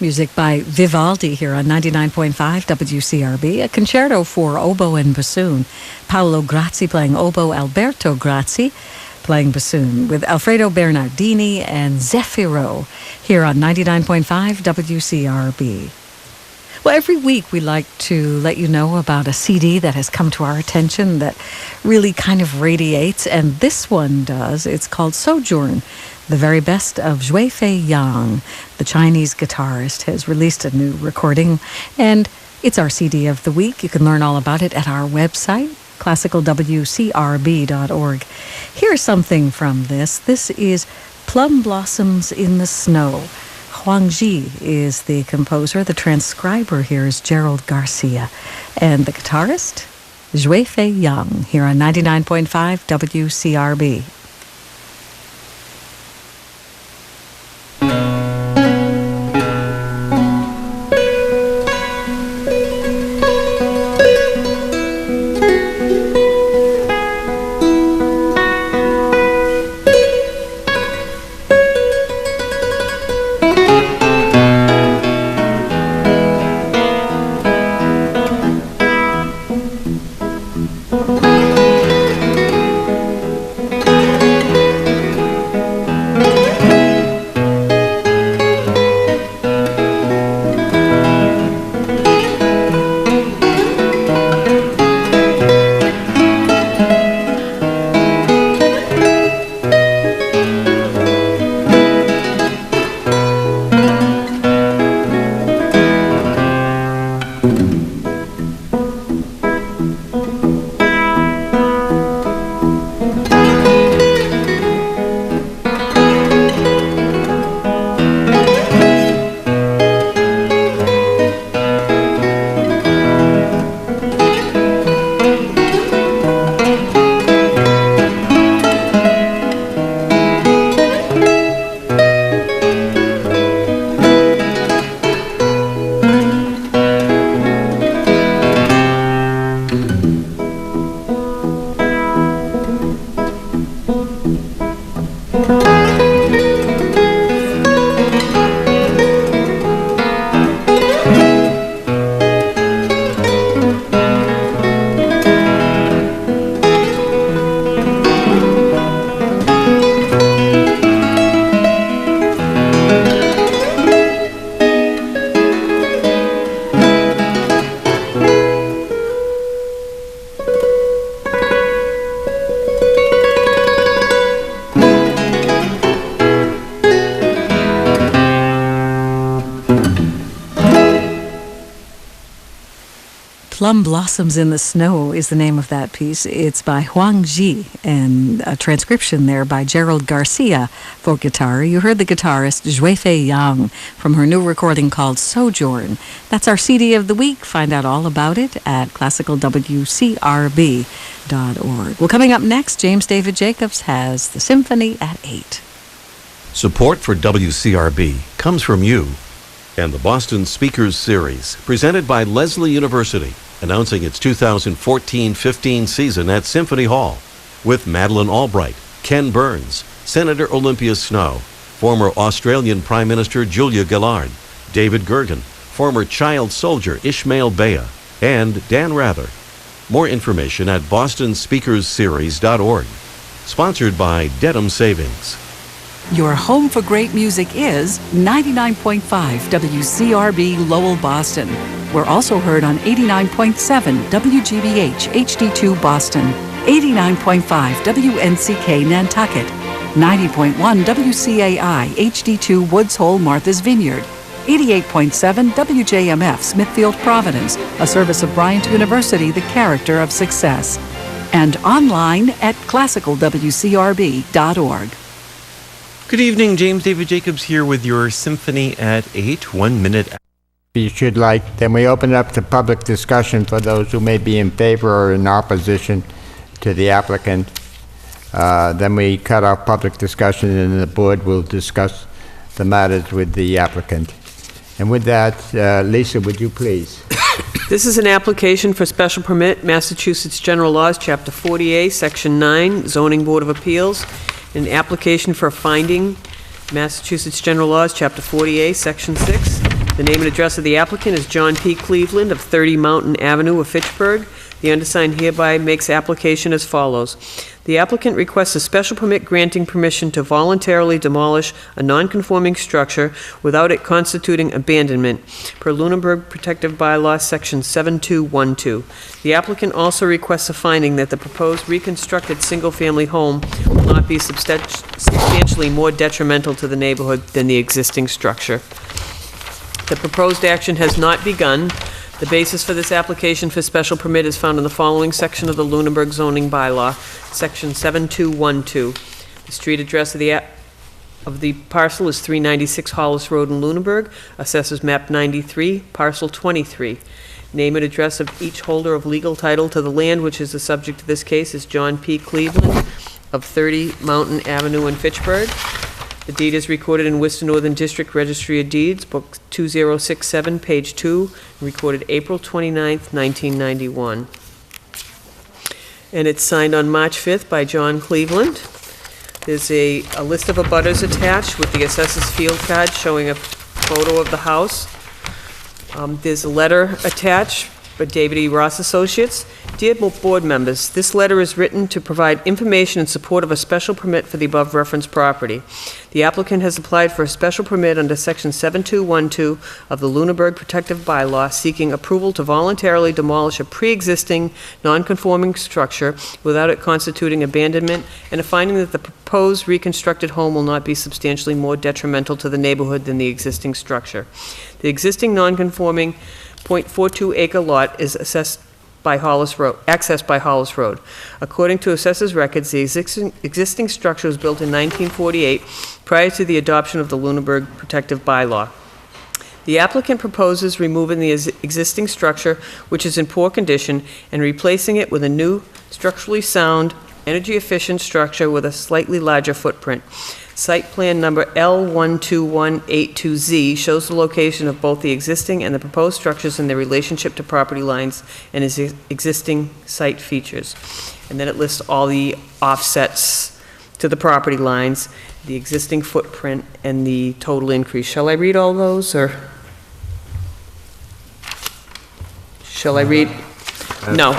Speaker 8: Music by Vivaldi here on 99.5 WCRB, a concerto for oboe and bassoon. Paolo Grazzi playing oboe, Alberto Grazzi playing bassoon, with Alfredo Bernardini and Zeffiro here on 99.5 WCRB. Well, every week we like to let you know about a CD that has come to our attention that really kind of radiates, and this one does. It's called Sojourn, the very best of Zhui Fei Yang. The Chinese guitarist has released a new recording, and it's our CD of the week. You can learn all about it at our website, classicalwcrb.org. Here's something from this. This is Plum Blossoms in the Snow. Huang Ji is the composer. The transcriber here is Gerald Garcia. And the guitarist, Zhui Fei Yang, here on 99.5 WCRB. Plum Blossoms in the Snow is the name of that piece. It's by Huang Ji, and a transcription there by Gerald Garcia for guitar. You heard the guitarist Zhuifei Yang from her new recording called Sojourn. That's our CD of the week. Find out all about it at classicalwcrb.org. Well, coming up next, James David Jacobs has the Symphony at 8.
Speaker 11: Support for WCRB comes from you and the Boston Speakers Series, presented by Lesley University, announcing its 2014-15 season at Symphony Hall with Madeleine Albright, Ken Burns, Senator Olympia Snowe, former Australian Prime Minister Julia Gillard, David Gergen, former child soldier Ishmael Bea, and Dan Rather. More information at bostonspeakersseries.org. Sponsored by Dedham Savings.
Speaker 8: Your home for great music is 99.5 WCRB Lowell, Boston. We're also heard on 89.7 WGBH HD2 Boston, 89.5 WNCK Nantucket, 90.1 WCAI HD2 Woods Hole Martha's Vineyard, 88.7 WJMF Smithfield Providence, a service of Bryant University, the character of success, and online at classicalwcrb.org.
Speaker 12: Good evening, James David Jacobs here with your Symphony at 8, 1 minute.
Speaker 1: If you should like, then we open up to public discussion for those who may be in favor or in opposition to the applicant. Then we cut off public discussion and the board will discuss the matters with the applicant. And with that, Lisa, would you please?
Speaker 2: This is an application for special permit, Massachusetts General Laws, Chapter 40A, Section 9, Zoning Board of Appeals. An application for a finding, Massachusetts General Laws, Chapter 40A, Section 6. The name and address of the applicant is John P. Cleveland of 30 Mountain Avenue of Fitchburg. The undersigned hereby makes application as follows. The applicant requests a special permit granting permission to voluntarily demolish a non-conforming structure without it constituting abandonment, per Lunenburg Protective Bylaw, Section 7212. The applicant also requests a finding that the proposed reconstructed single-family home will not be substantially more detrimental to the neighborhood than the existing structure. The proposed action has not begun. The basis for this application for special permit is found in the following section of the Lunenburg zoning bylaw, Section 7212. The street address of the parcel is 396 Hollis Road in Lunenburg, assessors map 93, parcel 23. Name and address of each holder of legal title to the land, which is the subject of this case, is John P. Cleveland of 30 Mountain Avenue in Fitchburg. The deed is recorded in Worcester Northern District Registry of Deeds, Book 2067, page 2, recorded April 29th, 1991. And it's signed on March 5th by John Cleveland. There's a list of abutters attached with the assessor's field card showing a photo of the house. There's a letter attached by David E. Ross Associates. Dear board members, this letter is written to provide information in support of a special permit for the above referenced property. The applicant has applied for a special permit under Section 7212 of the Lunenburg Protective Bylaw, seeking approval to voluntarily demolish a pre-existing non-conforming structure without it constituting abandonment, and a finding that the proposed reconstructed home will not be substantially more detrimental to the neighborhood than the existing structure. The existing non-conforming .42 acre lot is accessed by Hollis Road. According to assessor's records, the existing structure was built in 1948 prior to the adoption of the Lunenburg Protective Bylaw. The applicant proposes removing the existing structure, which is in poor condition, and replacing it with a new, structurally sound, energy-efficient structure with a slightly larger footprint. Site plan number L12182Z shows the location of both the existing and the proposed structures and their relationship to property lines and its existing site features. And then it lists all the offsets to the property lines, the existing footprint, and the total increase. Shall I read all those, or? Shall I read? No,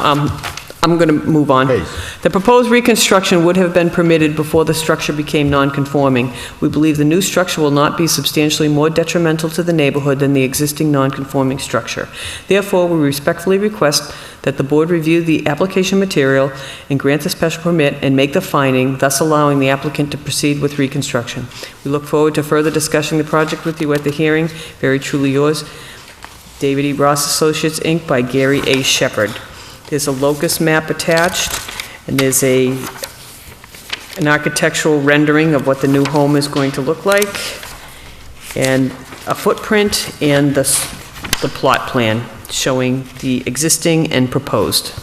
Speaker 2: I'm going to move on.
Speaker 1: Please.
Speaker 2: The proposed reconstruction would have been permitted before the structure became non-conforming. We believe the new structure will not be substantially more detrimental to the neighborhood than the existing non-conforming structure. Therefore, we respectfully request that the board review the application material and grant the special permit and make the finding, thus allowing the applicant to proceed with reconstruction. We look forward to further discussing the project with you at the hearing. Very truly yours, David E. Ross Associates, Inc., by Gary A. Shepherd. There's a locus map attached, and there's an architectural rendering of what the new home is going to look like, and a footprint and the plot plan showing the existing and proposed.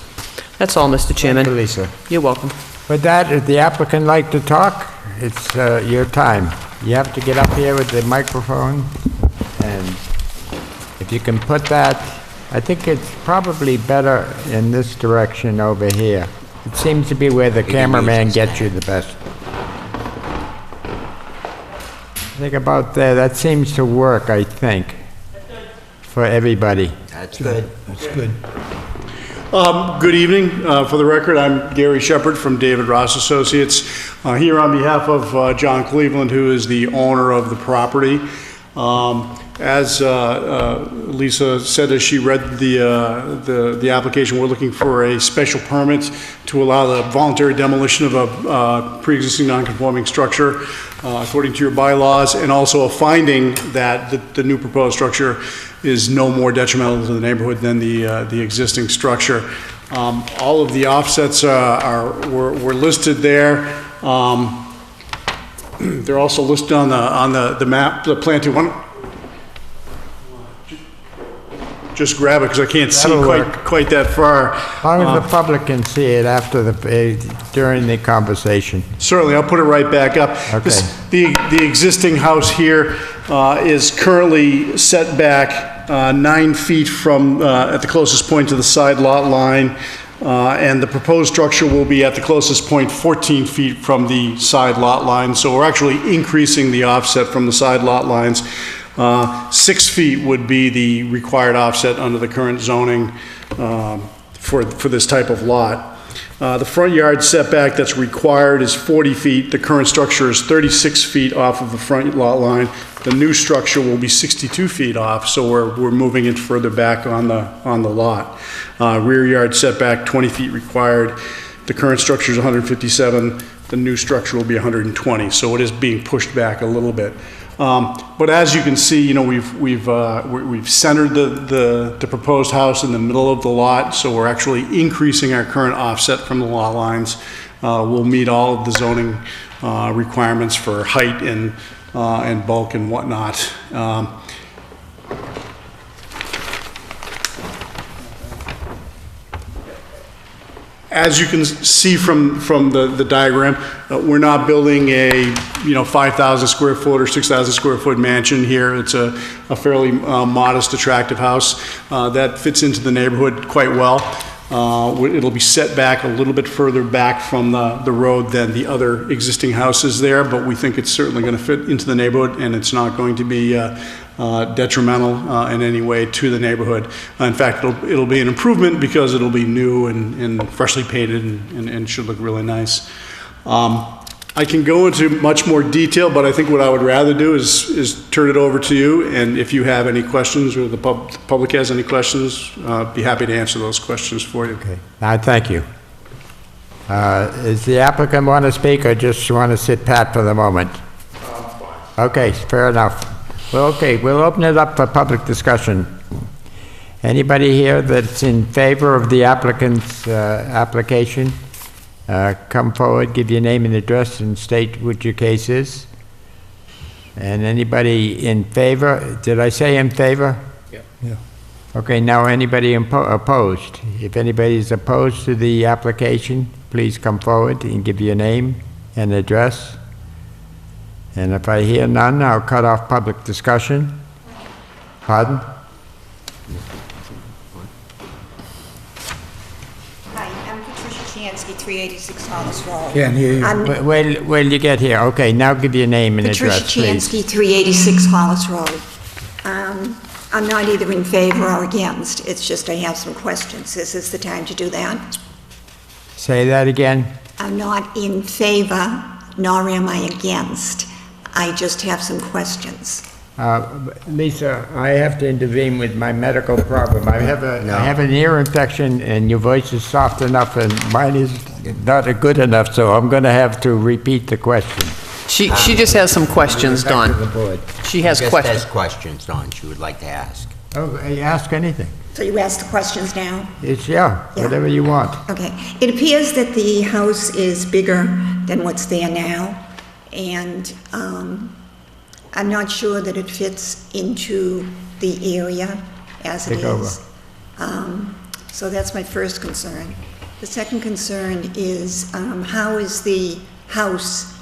Speaker 2: That's all, Mr. Chairman.
Speaker 1: Thank you, Lisa.
Speaker 2: You're welcome.
Speaker 1: With that, if the applicant like to talk, it's your time. You have to get up here with the microphone, and if you can put that, I think it's probably better in this direction over here. It seems to be where the cameraman gets you the best. I think about there, that seems to work, I think, for everybody.
Speaker 4: That's good.
Speaker 5: That's good.
Speaker 13: Good evening. For the record, I'm Gary Shepherd from David Ross Associates, here on behalf of John Cleveland, who is the owner of the property. As Lisa said as she read the application, we're looking for a special permit to allow the voluntary demolition of a pre-existing non-conforming structure according to your bylaws, and also a finding that the new proposed structure is no more detrimental to the neighborhood than the existing structure. All of the offsets were listed there. They're also listed on the map, the plan to one. Just grab it because I can't see quite that far.
Speaker 1: As long as the public can see it after during the conversation.
Speaker 13: Certainly, I'll put it right back up.
Speaker 1: Okay.
Speaker 13: The existing house here is currently set back 9 feet from at the closest point to the side lot line, and the proposed structure will be at the closest point 14 feet from the side lot line. So we're actually increasing the offset from the side lot lines. 6 feet would be the required offset under the current zoning for this type of lot. The front yard setback that's required is 40 feet. The current structure is 36 feet off of the front lot line. The new structure will be 62 feet off, so we're moving it further back on the lot. Rear yard setback, 20 feet required. The current structure is 157. The new structure will be 120, so it is being pushed back a little bit. But as you can see, you know, we've centered the proposed house in the middle of the lot, so we're actually increasing our current offset from the lot lines. We'll meet all of the zoning requirements for height and bulk and whatnot. As you can see from the diagram, we're not building a 5,000 square foot or 6,000 square foot mansion here. It's a fairly modest, attractive house that fits into the neighborhood quite well. It'll be set back a little bit further back from the road than the other existing houses there, but we think it's certainly going to fit into the neighborhood, and it's not going to be detrimental in any way to the neighborhood. In fact, it'll be an improvement because it'll be new and freshly painted and should look really nice. I can go into much more detail, but I think what I would rather do is turn it over to you, and if you have any questions or the public has any questions, be happy to answer those questions for you.
Speaker 1: Okay. Thank you. Does the applicant want to speak or just want to sit pat for the moment? Okay, fair enough. Well, okay, we'll open it up for public discussion. Anybody here that's in favor of the applicant's application, come forward, give your name and address, and state what your case is. And anybody in favor? Did I say in favor?
Speaker 6: Yep.
Speaker 5: Yeah.
Speaker 1: Okay, now anybody opposed? If anybody is opposed to the application, please come forward and give your name and address. And if I hear none, I'll cut off public discussion. Pardon?
Speaker 14: Hi, I'm Patricia Chansky, 386 Hollis Road.
Speaker 5: Can't hear you.
Speaker 1: Wait till you get here. Okay, now give your name and address,
Speaker 14: Patricia
Speaker 1: please.
Speaker 14: Chansky, 386 Hollis Road. I'm not either in favor or against, it's just I have some questions. Is this the time to do that?
Speaker 1: Say that again.
Speaker 14: I'm not in favor, nor am I against. I just have some questions.
Speaker 1: Lisa, I have to intervene with my medical problem. I have an ear infection, and your voice is soft enough, and mine is not good enough, so I'm going to have to repeat the question.
Speaker 2: She just has some questions, Don. She has
Speaker 4: Just
Speaker 2: questions.
Speaker 4: has questions, Don, she would like to ask.
Speaker 1: Oh, ask anything.
Speaker 14: So you ask the questions now?
Speaker 1: It's, yeah,
Speaker 14: Yeah.
Speaker 1: whatever you want.
Speaker 14: Okay. It appears that the house is bigger than what's there now, and I'm not sure that it fits into the area as it
Speaker 1: Take over.
Speaker 14: is. So that's my first concern. The second concern is, how is the house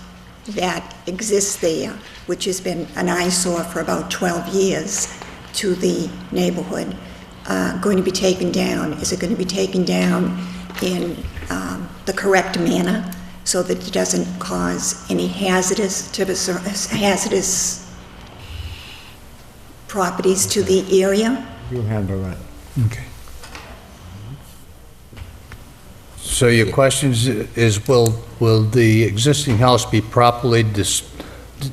Speaker 14: that exists there, which has been an eyesore for about 12 years to the neighborhood, going to be taken down? Is it going to be taken down in the correct manner so that it doesn't cause any hazardous properties to the area?
Speaker 1: You handle that.
Speaker 5: Okay. So your question is, will the existing house be properly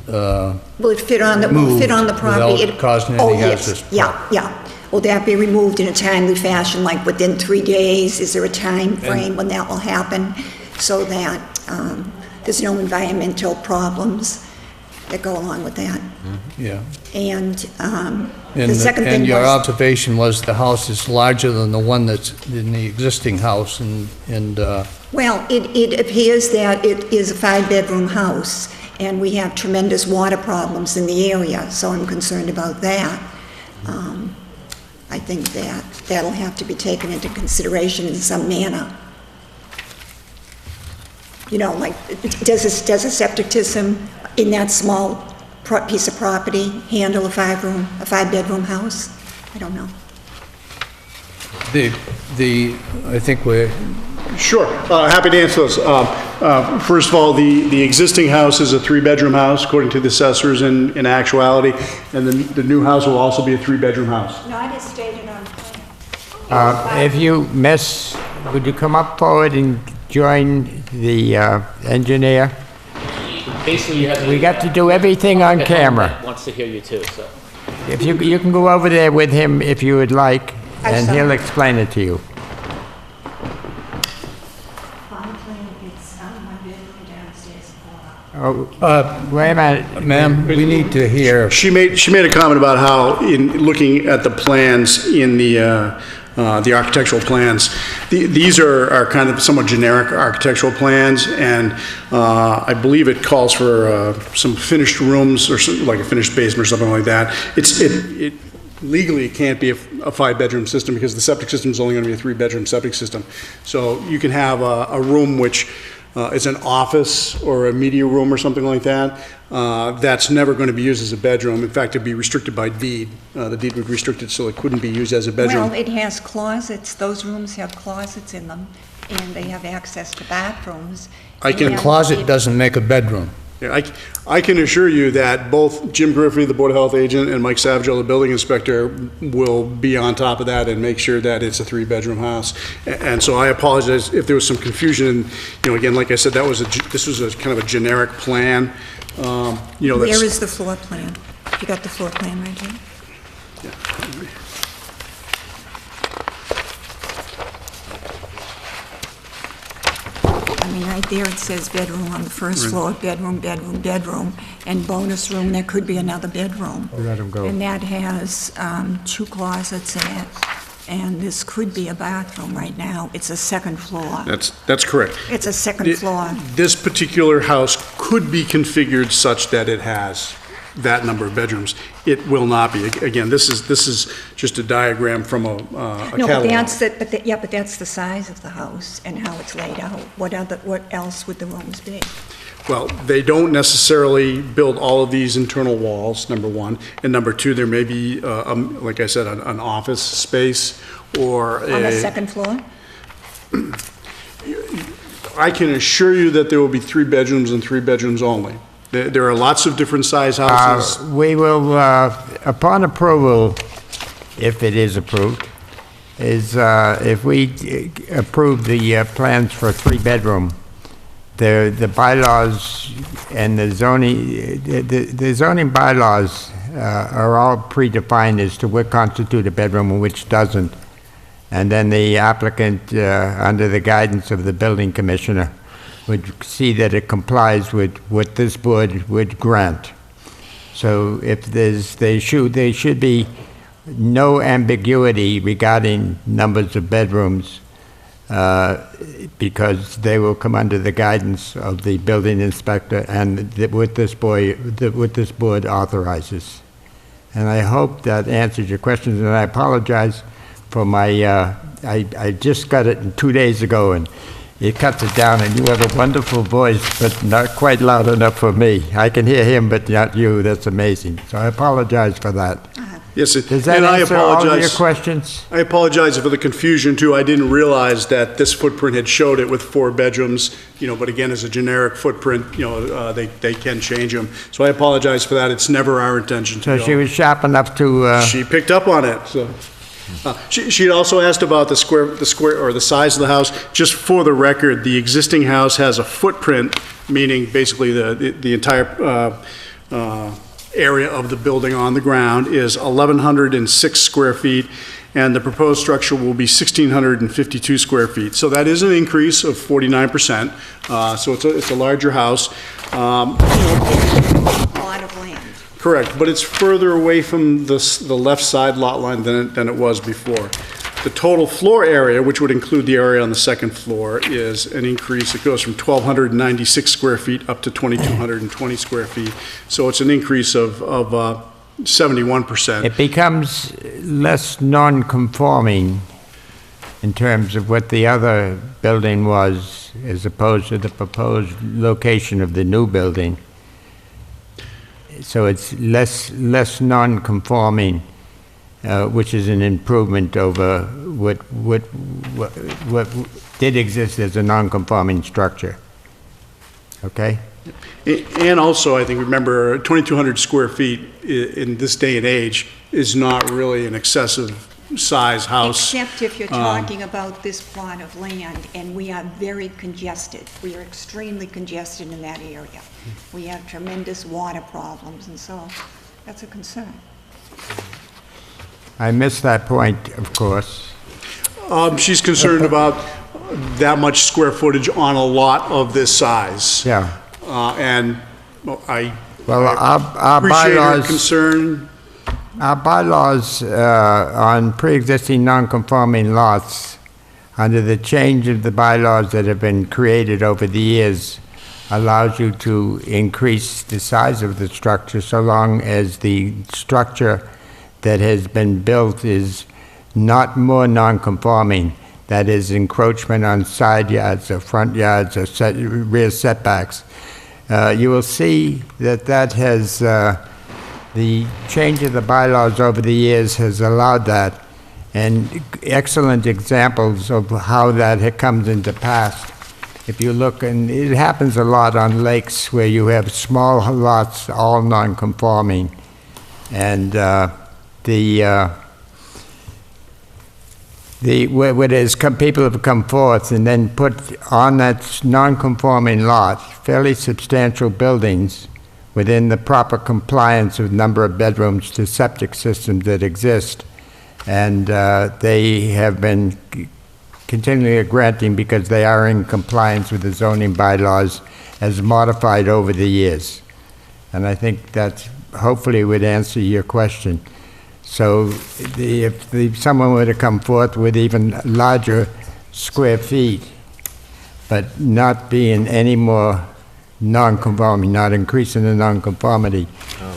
Speaker 14: Will it fit on the, will it fit on the property?
Speaker 5: without causing
Speaker 14: Oh,
Speaker 5: any
Speaker 14: yes.
Speaker 5: hazardous
Speaker 14: Yeah. Will that be removed in a timely fashion, like within 3 days? Is there a time frame when that will happen, so that there's no environmental problems that go along with that?
Speaker 5: Yeah.
Speaker 14: And the second thing
Speaker 5: And your
Speaker 14: was,
Speaker 5: observation was the house is larger than the one that's in the existing house, and
Speaker 14: well, it appears that it is a 5-bedroom house, and we have tremendous water problems in the area, so I'm concerned about that. I think that that'll have to be taken into consideration in some manner. You know, like, does a septic system in that small piece of property handle a 5-bedroom house? I don't know.
Speaker 5: I think we're,
Speaker 13: Sure, happy to answer those. First of all, the existing house is a 3-bedroom house, according to the assessors in actuality, and the new house will also be a 3-bedroom house.
Speaker 14: Not as stated on plan.
Speaker 1: If you miss, would you come up forward and join the engineer?
Speaker 15: Basically, you have
Speaker 1: We got to do everything on camera.
Speaker 15: Wants to hear you too, so.
Speaker 1: If you can go over there with him if you would like, and
Speaker 14: saw
Speaker 1: he'll
Speaker 14: it.
Speaker 1: explain it to you.
Speaker 14: On plan, it's my bedroom downstairs.
Speaker 1: Oh, wait a minute.
Speaker 5: ma'am, we need to hear,
Speaker 13: She made a comment about how, in looking at the plans in the architectural plans, these are kind of somewhat generic architectural plans, and I believe it calls for some finished rooms or like a finished basement or something like that. It legally it can't be a 5-bedroom system because the septic system is only going to be a 3-bedroom septic system. So you can have a room which is an office or a media room or something like that. That's never going to be used as a bedroom. In fact, it'd be restricted by deed. The deed would restrict it so it couldn't be used as a bedroom.
Speaker 14: Well, it has closets. Those rooms have closets in them, and they have access to bathrooms.
Speaker 5: a
Speaker 14: And
Speaker 5: closet
Speaker 14: it-
Speaker 5: doesn't make a bedroom.
Speaker 13: Yeah, I can assure you that both Jim Griffey, the Board of Health agent, and Mike Savagel, the building inspector, will be on top of that and make sure that it's a 3-bedroom house. And so I apologize if there was some confusion. Again, like I said, this was a kind of a generic plan.
Speaker 14: Where is the floor plan? You got the floor plan right here? I mean, right there it says bedroom on the first floor, bedroom, bedroom, bedroom, and bonus room, there could be another bedroom.
Speaker 1: Let him go.
Speaker 14: And that has 2 closets in it, and this could be a bathroom right now. It's a second floor.
Speaker 13: That's correct.
Speaker 14: It's a second floor.
Speaker 13: This particular house could be configured such that it has that number of bedrooms. It will not be. Again, this is just a diagram from a
Speaker 14: No,
Speaker 13: catalog.
Speaker 14: but that's the size of the house and how it's laid out. What else would the rooms be?
Speaker 13: Well, they don't necessarily build all of these internal walls, number one. And number two, there may be, like I said, an office space or
Speaker 14: On the second floor?
Speaker 13: I can assure you that there will be 3 bedrooms and 3 bedrooms only. There are lots of different size houses.
Speaker 1: We will, upon approval, if it is approved, if we approve the plans for a 3-bedroom, the bylaws and the zoning bylaws are all predefined as to what constitute a bedroom and which doesn't. And then the applicant, under the guidance of the building commissioner, would see that it complies with what this board would grant. So if they should be no ambiguity regarding numbers of bedrooms, because they will come under the guidance of the building inspector and what this board authorizes. And I hope that answers your questions, and I apologize for my, I just got it 2 days ago, and it cuts it down, and you have a wonderful voice, but not quite loud enough for me. I can hear him, but not you. That's amazing. So I apologize for that.
Speaker 13: Yes,
Speaker 1: Does that
Speaker 13: and I
Speaker 1: answer all of your
Speaker 13: apologize.
Speaker 1: questions?
Speaker 13: I apologize for the confusion, too. I didn't realize that this footprint had showed it with 4 bedrooms, but again, as a generic footprint, they can change them. So I apologize for that. It's never our intention to
Speaker 1: So
Speaker 13: go.
Speaker 1: she was sharp enough to,
Speaker 13: She picked up on it, so. She also asked about the square, or the size of the house. Just for the record, the existing house has a footprint, meaning basically the entire area of the building on the ground is 1,106 square feet, and the proposed structure will be 1,652 square feet. So that is an increase of 49%. So it's a larger house.
Speaker 14: A lot of land.
Speaker 13: Correct, but it's further away from the left side lot line than it was before. The total floor area, which would include the area on the second floor, is an increase. It goes from 1,296 square feet up to 2,220 square feet. So it's an increase of 71%.
Speaker 1: it becomes less non-conforming in terms of what the other building was as opposed to the proposed location of the new building. So it's less non-conforming, which is an improvement over what did exist as a non-conforming structure. Okay?
Speaker 13: And also, I think, remember, 2,200 square feet in this day and age is not really an excessive size house.
Speaker 14: Except if you're talking about this plot of land, and we are very congested. We are extremely congested in that area. We have tremendous water problems, and so that's a concern.
Speaker 1: I missed that point, of course.
Speaker 13: She's concerned about that much square footage on a lot of this size.
Speaker 1: Yeah.
Speaker 13: And I
Speaker 1: Our
Speaker 13: appreciate her
Speaker 1: bylaws,
Speaker 13: concern.
Speaker 1: our bylaws on pre-existing non-conforming lots, under the change of the bylaws that have been created over the years, allows you to increase the size of the structure so long as the structure that has been built is not more non-conforming. That is encroachment on side yards or front yards or rear setbacks. You will see that has, the change of the bylaws over the years has allowed that, and excellent examples of how that comes into pass. If you look, and it happens a lot on lakes where you have small lots, all non-conforming, and people have come forth and then put on that non-conforming lot fairly substantial buildings within the proper compliance with number of bedrooms to septic systems that exist. And they have been continually granting because they are in compliance with the zoning bylaws as modified over the years. And I think that hopefully would answer your question. So if someone were to come forth with even larger square feet, but not being any more non-conforming, not increasing the non-conformity,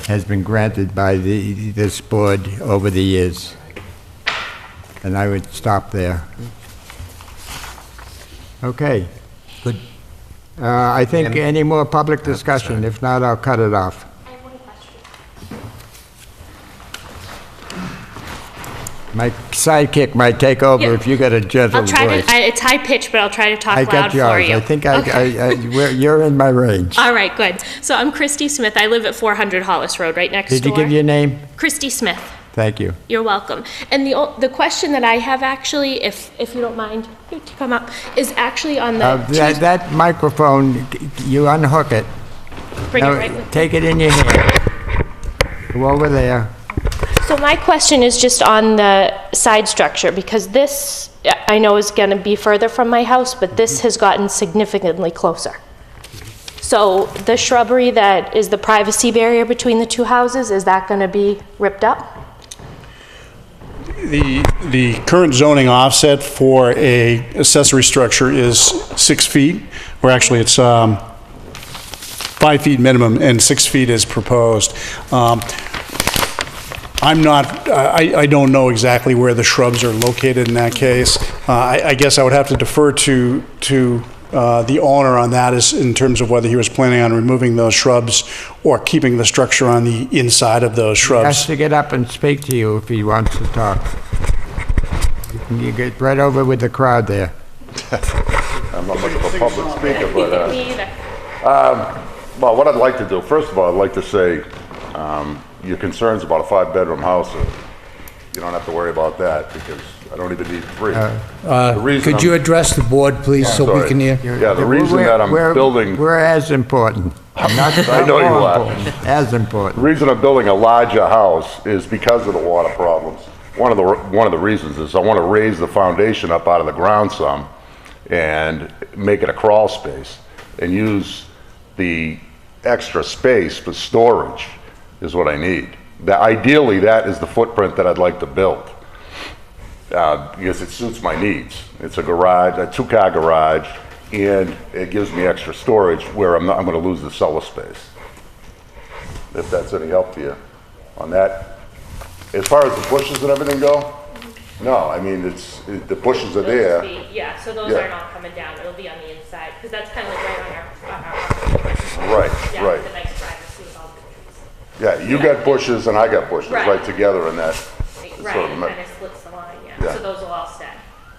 Speaker 1: has been granted by this board over the years. And I would stop there. Okay.
Speaker 4: Good.
Speaker 1: I think any more public discussion? If not, I'll cut it off. My sidekick might take over
Speaker 15: Yeah.
Speaker 1: if you got a gentle
Speaker 15: I'll try
Speaker 1: voice.
Speaker 15: to, it's high pitched, but I'll try to talk
Speaker 1: I
Speaker 15: loud
Speaker 1: got
Speaker 15: for
Speaker 1: yours.
Speaker 15: you.
Speaker 1: I think
Speaker 15: Okay.
Speaker 1: you're in my range.
Speaker 15: All right, good. So I'm Christy Smith. I live at 400 Hollis Road, right next door.
Speaker 1: Did you give your name?
Speaker 15: Christy Smith.
Speaker 1: Thank you.
Speaker 15: You're welcome. And the question that I have actually, if you don't mind to come up, is actually on the
Speaker 1: That microphone, you unhook it.
Speaker 15: bring it
Speaker 1: Now,
Speaker 15: right with
Speaker 1: take it in your hand. Go over there.
Speaker 15: So my question is just on the side structure, because this, I know, is going to be further from my house, but this has gotten significantly closer. So the shrubbery that is the privacy barrier between the two houses, is that going to be ripped up?
Speaker 13: the current zoning offset for a accessory structure is 6 feet, or actually it's 5 feet minimum and 6 feet is proposed. I don't know exactly where the shrubs are located in that case. I guess I would have to defer to the owner on that, is in terms of whether he was planning on removing those shrubs or keeping the structure on the inside of those
Speaker 1: He
Speaker 13: shrubs.
Speaker 1: has to get up and speak to you if he wants to talk. You get right over with the crowd there.
Speaker 16: I'm not much of a public speaker, but,
Speaker 15: Me either.
Speaker 16: well, what I'd like to do, first of all, I'd like to say, your concerns about a 5-bedroom house, you don't have to worry about that, because I don't even need 3. The reason
Speaker 5: Could you
Speaker 16: I'm-
Speaker 5: address the board, please, so we
Speaker 16: Sorry.
Speaker 5: can hear?
Speaker 16: Yeah, the reason that I'm building...
Speaker 1: We're as important. Not
Speaker 16: I know you
Speaker 1: more
Speaker 16: are.
Speaker 1: important, as important.
Speaker 16: The reason I'm building a larger house is because of the water problems. One of the reasons is I want to raise the foundation up out of the ground some and make it a crawl space and use the extra space for storage is what I need. Ideally, that is the footprint that I'd like to build because it suits my needs. It's a garage, a 2-car garage, and it gives me extra storage where I'm going to lose the cellar space. If that's any help to you on that. As far as the bushes and everything go, no, I mean, the bushes are there.
Speaker 15: Yeah, so those
Speaker 16: Yeah.
Speaker 15: are not coming down, it'll be on the inside, because that's kind of like right on our.
Speaker 16: Right,
Speaker 15: Yeah,
Speaker 16: right.
Speaker 15: the nice privacy with all the trees.
Speaker 16: Yeah, you got bushes and I got bushes
Speaker 15: Right.
Speaker 16: right together in that.
Speaker 15: Right,
Speaker 16: sort of
Speaker 15: it
Speaker 16: me-
Speaker 15: kind of splits the line,
Speaker 16: Yeah.
Speaker 15: yeah, so those will all stay.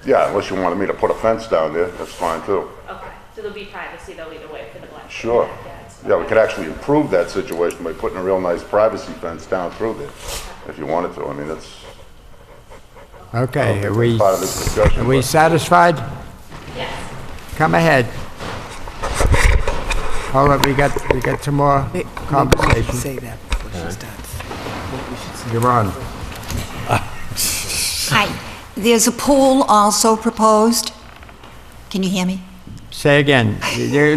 Speaker 16: Yeah, unless you wanted me to put a fence down there, that's fine too.
Speaker 15: Okay, so there'll be privacy though either way for the black.
Speaker 16: Sure. Yeah, we could actually improve that situation by putting a real nice privacy fence down through there, if you wanted to. I mean, that's,
Speaker 1: Okay,
Speaker 16: I don't think that's part of this discussion,
Speaker 1: are we
Speaker 16: but-
Speaker 1: satisfied?
Speaker 15: Yes.
Speaker 1: Come ahead. Hold up, we got some more conversation.
Speaker 17: Say that before she starts. What we should say.
Speaker 1: You're on.
Speaker 14: Hi, there's a pool also proposed. Can you hear me?
Speaker 1: Say again.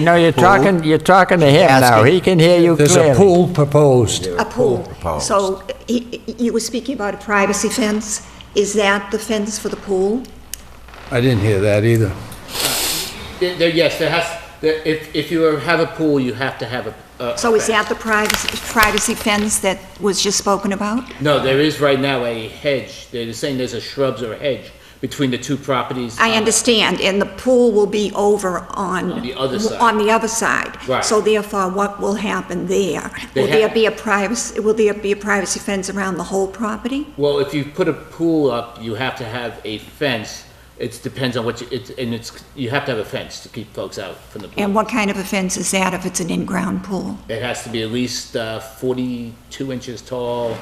Speaker 1: No, you're talking to him now. He can hear you
Speaker 5: There's
Speaker 1: clearly.
Speaker 5: a pool proposed.
Speaker 14: A pool. So you were speaking about a privacy fence. Is that the fence for the pool?
Speaker 5: I didn't hear that either.
Speaker 7: Yes, there has, if you have a pool, you have to have a.
Speaker 14: So is that the privacy fence that was just spoken about?
Speaker 7: No, there is right now a hedge. They're saying there's a shrubs or a hedge between the two properties.
Speaker 14: I understand, and the pool will be over on...
Speaker 7: the other side.
Speaker 14: On the other side.
Speaker 7: Right.
Speaker 14: So therefore, what will happen there?
Speaker 7: They
Speaker 14: Will there
Speaker 7: ha-
Speaker 14: be a privacy fence around the whole property?
Speaker 7: Well, if you put a pool up, you have to have a fence. It depends on what you have to have a fence to keep folks out from the pool.
Speaker 14: And what kind of a fence is that if it's an in-ground pool?
Speaker 7: It has to be at least 42 inches tall.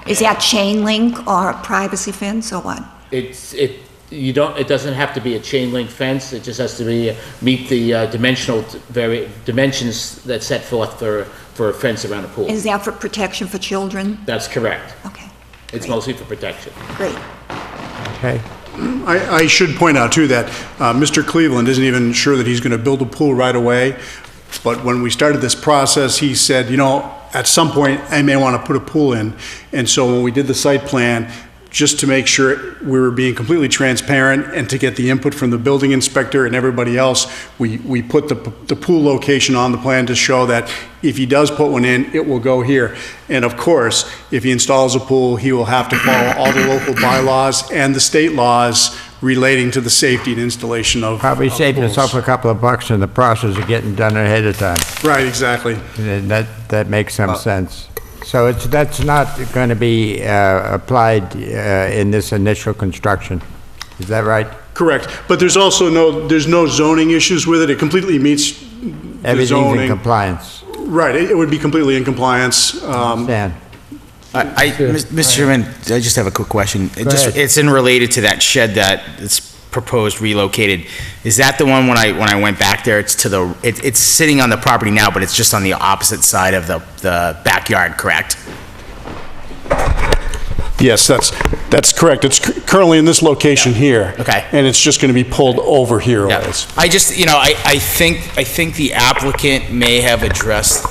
Speaker 14: Is that chain link or a privacy fence or what?
Speaker 7: It doesn't have to be a chain link fence. It just has to be, meet the dimensions that's set forth for a fence around a pool.
Speaker 14: Is that for protection for children?
Speaker 7: That's correct.
Speaker 14: Okay,
Speaker 7: It's mostly for protection.
Speaker 14: great.
Speaker 1: Okay.
Speaker 13: I should point out too that Mr. Cleveland isn't even sure that he's going to build a pool right away. But when we started this process, he said, at some point, I may want to put a pool in. And so when we did the site plan, just to make sure we were being completely transparent and to get the input from the building inspector and everybody else, we put the pool location on the plan to show that if he does put one in, it will go here. And of course, if he installs a pool, he will have to follow all the local bylaws and the state laws relating to the safety and installation of
Speaker 1: Probably saving
Speaker 13: pools.
Speaker 1: yourself a couple of bucks in the process of getting done ahead of time.
Speaker 13: Right, exactly.
Speaker 1: And that makes some sense. So that's not going to be applied in this initial construction. Is that right?
Speaker 13: Correct. But there's also no zoning issues with it. It completely meets the
Speaker 1: Everything's
Speaker 13: zoning.
Speaker 1: in compliance.
Speaker 13: Right, it would be completely in compliance.
Speaker 1: Understand.
Speaker 10: Mr. Chairman, I just have a quick question.
Speaker 1: ahead.
Speaker 10: It's in related to that shed that's proposed relocated. Is that the one when I went back there? It's sitting on the property now, but it's just on the opposite side of the backyard, correct?
Speaker 13: Yes, that's correct. It's currently in this location here.
Speaker 10: Okay.
Speaker 13: And it's just going to be pulled over here a
Speaker 10: Yeah.
Speaker 13: ways.
Speaker 10: I just, I think the applicant may have addressed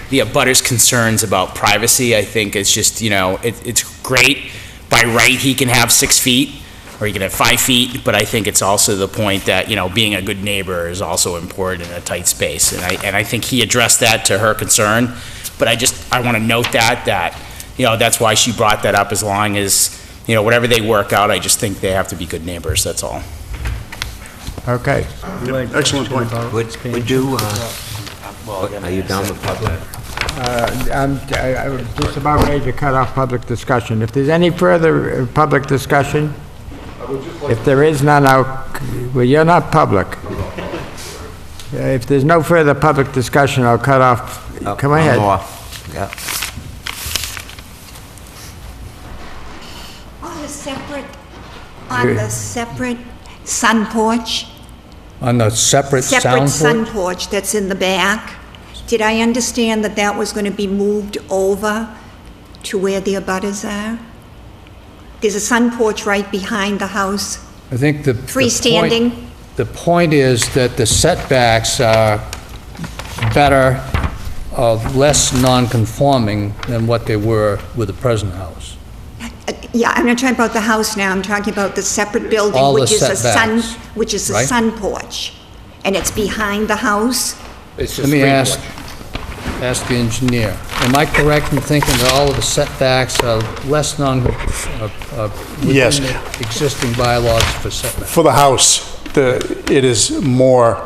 Speaker 10: the abutters' concerns about privacy, I think it's just, it's great. By right, he can have 6 feet, or he can have 5 feet, but I think it's also the point that, being a good neighbor is also important in a tight space. And I think he addressed that to her concern, but I want to note that, that's why she brought that up, as long as, whatever they work out, I just think they have to be good neighbors, that's all.
Speaker 1: Okay.
Speaker 13: Excellent point.
Speaker 4: Would you, are you done with public?
Speaker 1: I'm just about ready to cut off public discussion. If there's any further public discussion, if there is none, well, you're not public. If there's no further public discussion, I'll cut off. Come ahead.
Speaker 4: Yeah.
Speaker 14: On the separate sun porch?
Speaker 5: On the separate
Speaker 14: Separate
Speaker 5: sound
Speaker 14: sun
Speaker 5: porch?
Speaker 14: porch that's in the back, did I understand that that was going to be moved over to where the abutters are? There's a sun porch right behind the house,
Speaker 5: I think the
Speaker 14: freestanding?
Speaker 5: The point is that the setbacks are better, less non-conforming than what they were with the present house.
Speaker 14: Yeah, I'm not talking about the house now, I'm talking about the separate building,
Speaker 5: All the
Speaker 14: which is a sun,
Speaker 5: setbacks,
Speaker 14: which is a
Speaker 5: right?
Speaker 14: sun porch, and it's behind the house?
Speaker 7: It's
Speaker 5: Let me ask the engineer, am I correct in thinking that all of the setbacks are less
Speaker 13: Yes.
Speaker 5: within the existing bylaws for setbacks?
Speaker 13: For the house, it is more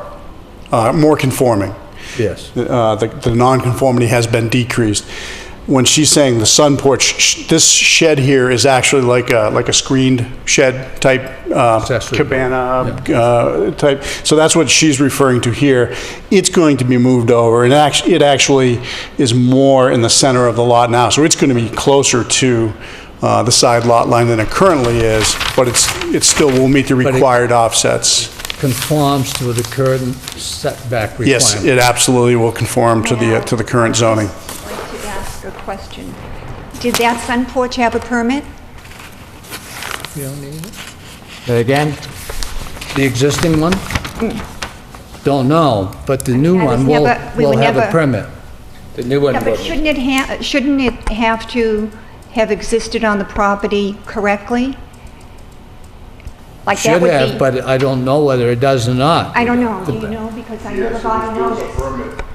Speaker 13: conforming.
Speaker 5: Yes.
Speaker 13: The nonconformity has been decreased. When she's saying the sun porch, this shed here is actually like a screened shed type, cabana type. So that's what she's referring to here. It's going to be moved over, and it actually is more in the center of the lot now. So it's going to be closer to the side lot line than it currently is, but it still will meet the required offsets.
Speaker 5: Conforms to the current setback requirement?
Speaker 13: Yes, it absolutely will conform to the current zoning.
Speaker 14: A question. Did that sun porch have a permit?
Speaker 5: You don't need it?
Speaker 1: Say again?
Speaker 5: The existing one? Don't know, but the new one will have a permit.
Speaker 7: The new one
Speaker 14: Yeah, but
Speaker 7: will.
Speaker 14: shouldn't it have to have existed on the property correctly? Like that
Speaker 5: Should
Speaker 14: would
Speaker 5: have,
Speaker 14: be,
Speaker 5: but I don't know whether it does or not.
Speaker 14: I don't know, do you know? Because I never got a notice.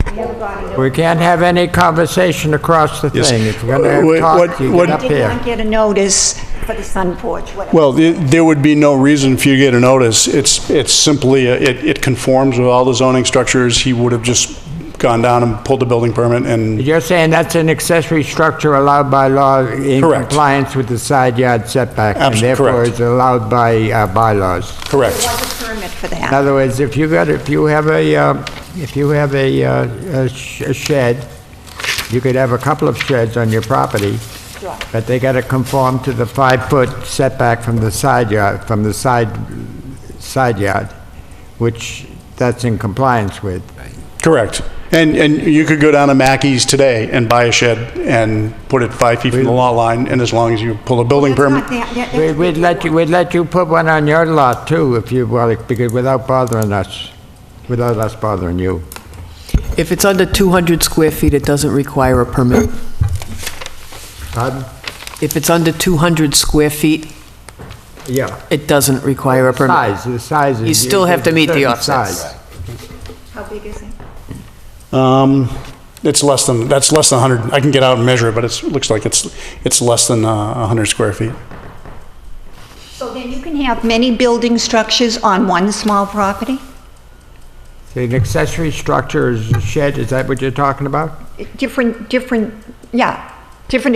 Speaker 14: I never got a notice.
Speaker 1: We can't have any conversation across the
Speaker 13: Yes.
Speaker 1: thing. If we're going to talk, you get up
Speaker 14: I did
Speaker 1: here.
Speaker 14: not get a notice for the sun porch, whatever.
Speaker 13: Well, there would be no reason for you to get a notice. It's simply, it conforms with all the zoning structures. He would have just gone down and pulled the building permit and,
Speaker 1: You're saying that's an accessory structure allowed by law in
Speaker 13: Correct.
Speaker 1: compliance with the side yard setback, and
Speaker 13: Absolutely
Speaker 1: therefore
Speaker 13: correct.
Speaker 1: it's allowed by bylaws.
Speaker 13: correct.
Speaker 14: There was a permit for
Speaker 1: In
Speaker 14: that.
Speaker 1: other words, if you have a shed, you could have a couple of sheds on your property,
Speaker 14: Sure.
Speaker 1: but they got to conform to the 5-foot setback from the side yard, which that's in compliance with.
Speaker 13: Correct. And you could go down to Mackey's today and buy a shed and put it 5 feet from the lot line, and as long as you pull a building
Speaker 14: That's
Speaker 13: permit.
Speaker 14: not that- that's
Speaker 1: We'd let you put one on your lot too, if you, well, because without bothering us, without us bothering you.
Speaker 17: If it's under 200 square feet, it doesn't require a permit.
Speaker 1: Pardon?
Speaker 17: If it's under 200 square feet,
Speaker 1: Yeah.
Speaker 17: it doesn't require a permit.
Speaker 1: The size is.
Speaker 17: You still have to meet the
Speaker 1: certain
Speaker 17: offsets.
Speaker 1: size.
Speaker 14: How big is it?
Speaker 13: That's less than 100. I can get out and measure it, but it looks like it's less than 100 square feet.
Speaker 14: So then you can have many building structures on one small property?
Speaker 1: So an accessory structure is a shed, is that what you're talking about?
Speaker 14: Different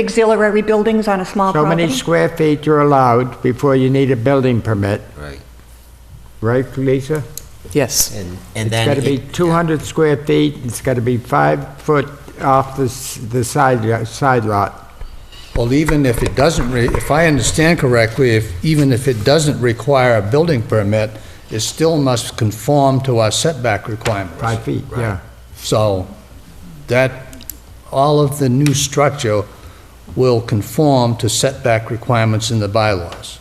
Speaker 14: auxiliary buildings on a small
Speaker 1: So
Speaker 14: property?
Speaker 1: many square feet you're allowed before you need a building permit,
Speaker 4: Right.
Speaker 1: right, Lisa?
Speaker 17: Yes.
Speaker 4: And
Speaker 1: It's
Speaker 4: then.
Speaker 1: got to be 200 square feet, it's got to be 5 foot off the side lot.
Speaker 5: Well, even if it doesn't, if I understand correctly, even if it doesn't require a building permit, it still must conform to our setback requirements.
Speaker 1: 5 feet, yeah.
Speaker 5: So that, all of the new structure will conform to setback requirements in the bylaws.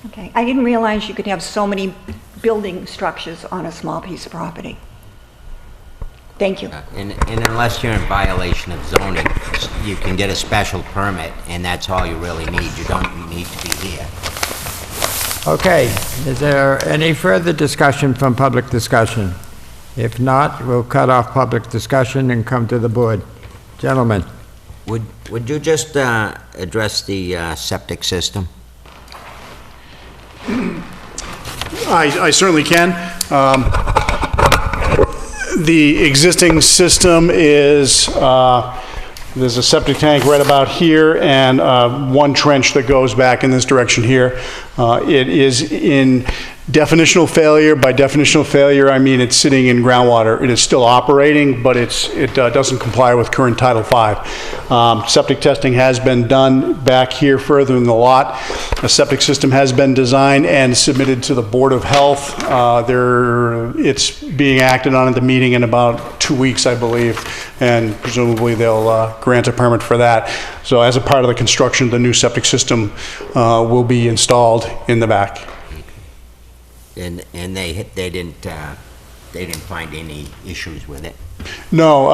Speaker 14: Okay, I didn't realize you could have so many building structures on a small piece of property. Thank you.
Speaker 4: And unless you're in violation of zoning, you can get a special permit, and that's all you really need. You don't need to be here.
Speaker 1: Okay, is there any further discussion from public discussion? If not, we'll cut off public discussion and come to the board. Gentlemen.
Speaker 4: Would you just address the septic system?
Speaker 13: I certainly can. The existing system is, there's a septic tank right about here and one trench that goes back in this direction here. It is in definitional failure. By definitional failure, I mean it's sitting in groundwater. It is still operating, but it doesn't comply with current Title V. Septic testing has been done back here further in the lot. A septic system has been designed and submitted to the Board of Health. It's being acted on at the meeting in about 2 weeks, I believe, and presumably they'll grant a permit for that. So as a part of the construction, the new septic system will be installed in the back.
Speaker 4: And they didn't find any issues with it?
Speaker 13: No,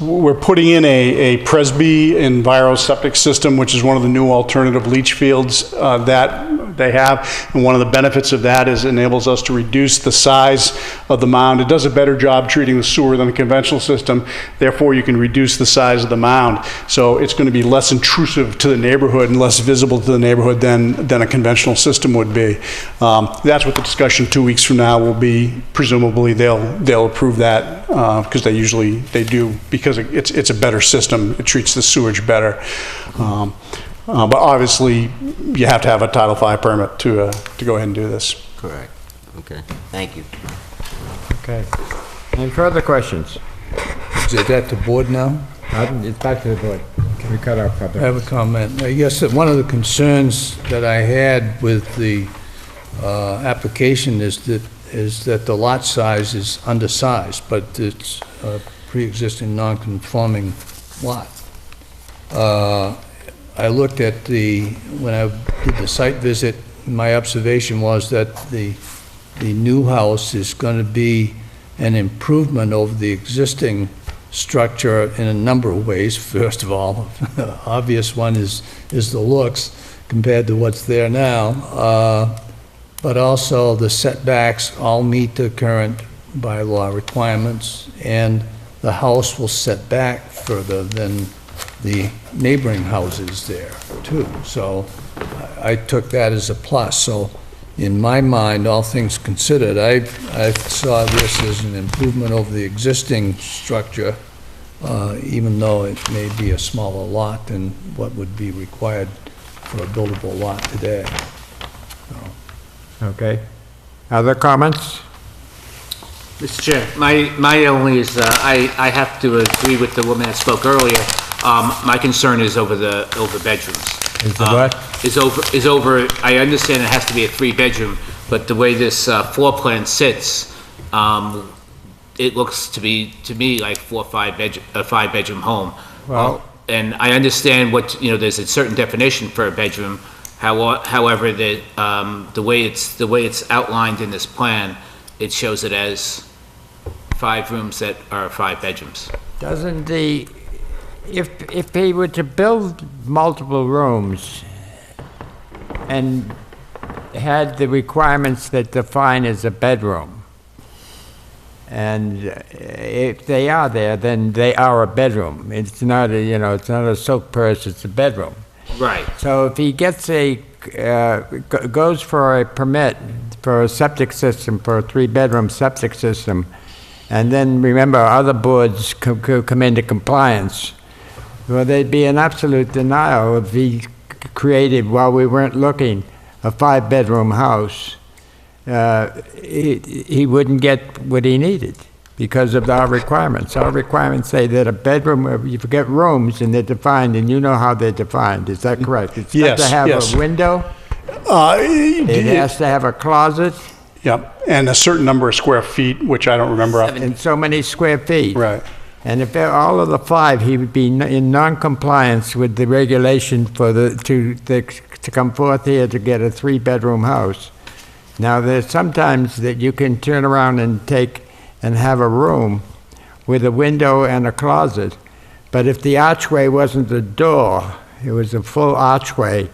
Speaker 13: we're putting in a Presby Enviro septic system, which is one of the new alternative leach fields that they have. And one of the benefits of that is it enables us to reduce the size of the mound. It does a better job treating the sewer than a conventional system. Therefore, you can reduce the size of the mound. So it's going to be less intrusive to the neighborhood and less visible to the neighborhood than a conventional system would be. That's what the discussion 2 weeks from now will be. Presumably, they'll approve that because they do, because it's a better system. It treats the sewage better. But obviously, you have to have a Title V permit to go ahead and do this.
Speaker 4: Correct. Okay. Thank you.
Speaker 1: Okay. Any further questions?
Speaker 5: Is it at the board now?
Speaker 1: It's back to the board. Can we cut off public?
Speaker 5: I have a comment. I guess that one of the concerns that I had with the application is that the lot size is undersized, but it's a pre-existing non-conforming lot. I looked at when I did the site visit, my observation was that the new house is going to be an improvement over the existing structure in a number of ways. First of all, the obvious one is the looks compared to what's there now. But also the setbacks all meet the current bylaw requirements, and the house will set back further than the neighboring houses there too. So I took that as a plus. So in my mind, all things considered, I saw this as an improvement over the existing structure, even though it may be a smaller lot than what would be required for a buildable lot today.
Speaker 1: Okay. Other comments?
Speaker 7: Mr. Chair, my only is, I have to agree with the woman that spoke earlier. My concern is over bedrooms.
Speaker 1: Is the what?
Speaker 7: Is over, I understand it has to be a 3-bedroom, but the way this floor plan sits, it looks to me like a 5-bedroom home.
Speaker 1: Well,
Speaker 7: and I understand there's a certain definition for a bedroom. However, the way it's outlined in this plan, it shows it as 5 rooms that are 5 bedrooms.
Speaker 1: Doesn't if he were to build multiple rooms and had the requirements that define as a bedroom, and if they are there, then they are a bedroom. It's not it's not a silk purse, it's a bedroom.
Speaker 7: Right.
Speaker 1: So if he gets goes for a permit for a septic system, for a 3-bedroom septic system, and then remember other boards come into compliance, well, there'd be an absolute denial if he created, while we weren't looking, a 5-bedroom house. He wouldn't get what he needed because of our requirements. Our requirements say that a bedroom, you forget rooms, and they're defined, and you know how they're defined. Is that correct? It's got to have a window. It has to have a closet.
Speaker 13: Yep, and a certain number of square feet, which I don't remember.
Speaker 1: And so many square feet.
Speaker 13: Right.
Speaker 1: And if all of the 5, he would be in non-compliance with the regulation for to come forth here to get a 3-bedroom house. Now, there's sometimes that you can turn around and have a room with a window and a closet. But if the archway wasn't a door, it was a full archway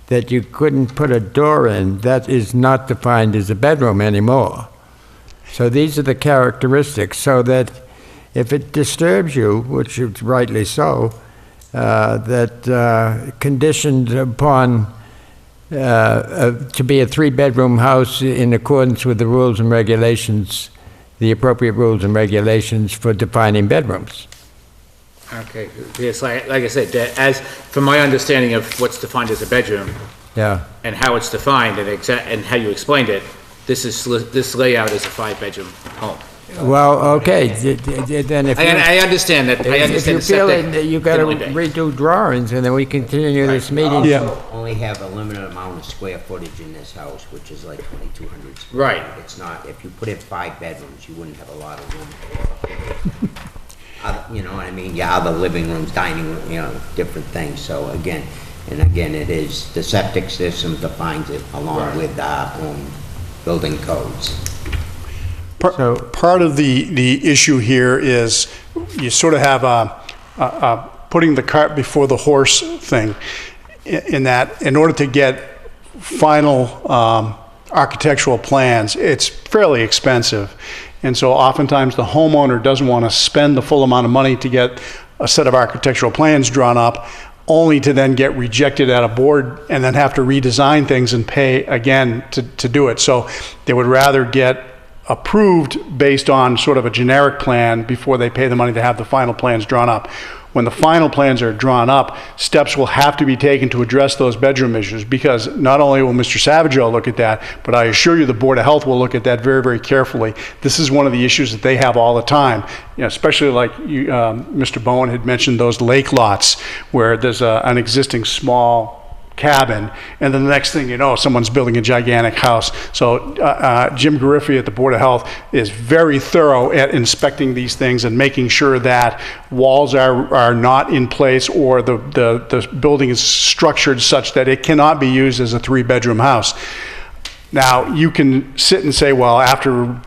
Speaker 1: that you couldn't put a door in, that is not defined as a bedroom anymore. So these are the characteristics, so that if it disturbs you, which is rightly so, that conditioned upon to be a three-bedroom house in accordance with the rules and regulations, the appropriate rules and regulations for defining bedrooms.
Speaker 7: Okay, yes, like I said, that as, from my understanding of what's defined as a bedroom,
Speaker 1: Yeah.
Speaker 7: and how it's defined, and how you explained it, this layout is a 5-bedroom home.
Speaker 1: Well, okay, then if
Speaker 7: I understand that, I understand the
Speaker 1: if you feel
Speaker 7: setback.
Speaker 1: that you gotta
Speaker 7: Italy Bay.
Speaker 1: redo drawings, and then we continue this meeting.
Speaker 4: Only have a limited amount of square footage in this house, which is like 2,200 square.
Speaker 7: Right.
Speaker 4: It's not, if you put in 5 bedrooms, you wouldn't have a lot of room. You know what I mean? Yeah, other living rooms, dining room, you know, different things. So again, it is, the septic system defines it along with our own building codes.
Speaker 13: Part of the issue here is you sort of have a putting the cart before the horse thing, in that in order to get final architectural plans, it's fairly expensive. And so oftentimes the homeowner doesn't want to spend the full amount of money to get a set of architectural plans drawn up, only to then get rejected at a board and then have to redesign things and pay again to do it. So they would rather get approved based on sort of a generic plan before they pay the money to have the final plans drawn up. When the final plans are drawn up, steps will have to be taken to address those bedroom issues, because not only will Mr. Savageau look at that, but I assure you the Board of Health will look at that very, very carefully. This is one of the issues that they have all the time, you know, especially like you, Mr. Bowen had mentioned those lake lots where there's an existing small cabin, and then the next thing you know, someone's building a gigantic house. So Jim Gariffi at the Board of Health is very thorough at inspecting these things and making sure that walls are not in place, or the building is structured such that it cannot be used as a 3-bedroom house. Now, you can sit and say, well, after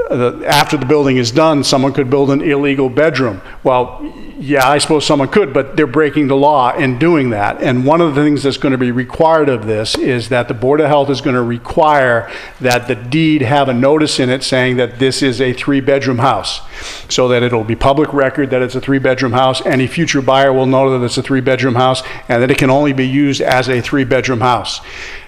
Speaker 13: the building is done, someone could build an illegal bedroom. Well, yeah, I suppose someone could, but they're breaking the law in doing that. And one of the things that's going to be required of this is that the Board of Health is going to require that the deed have a notice in it saying that this is a 3-bedroom house, so that it'll be public record that it's a 3-bedroom house. Any future buyer will know that it's a 3-bedroom house, and that it can only be used as a 3-bedroom house.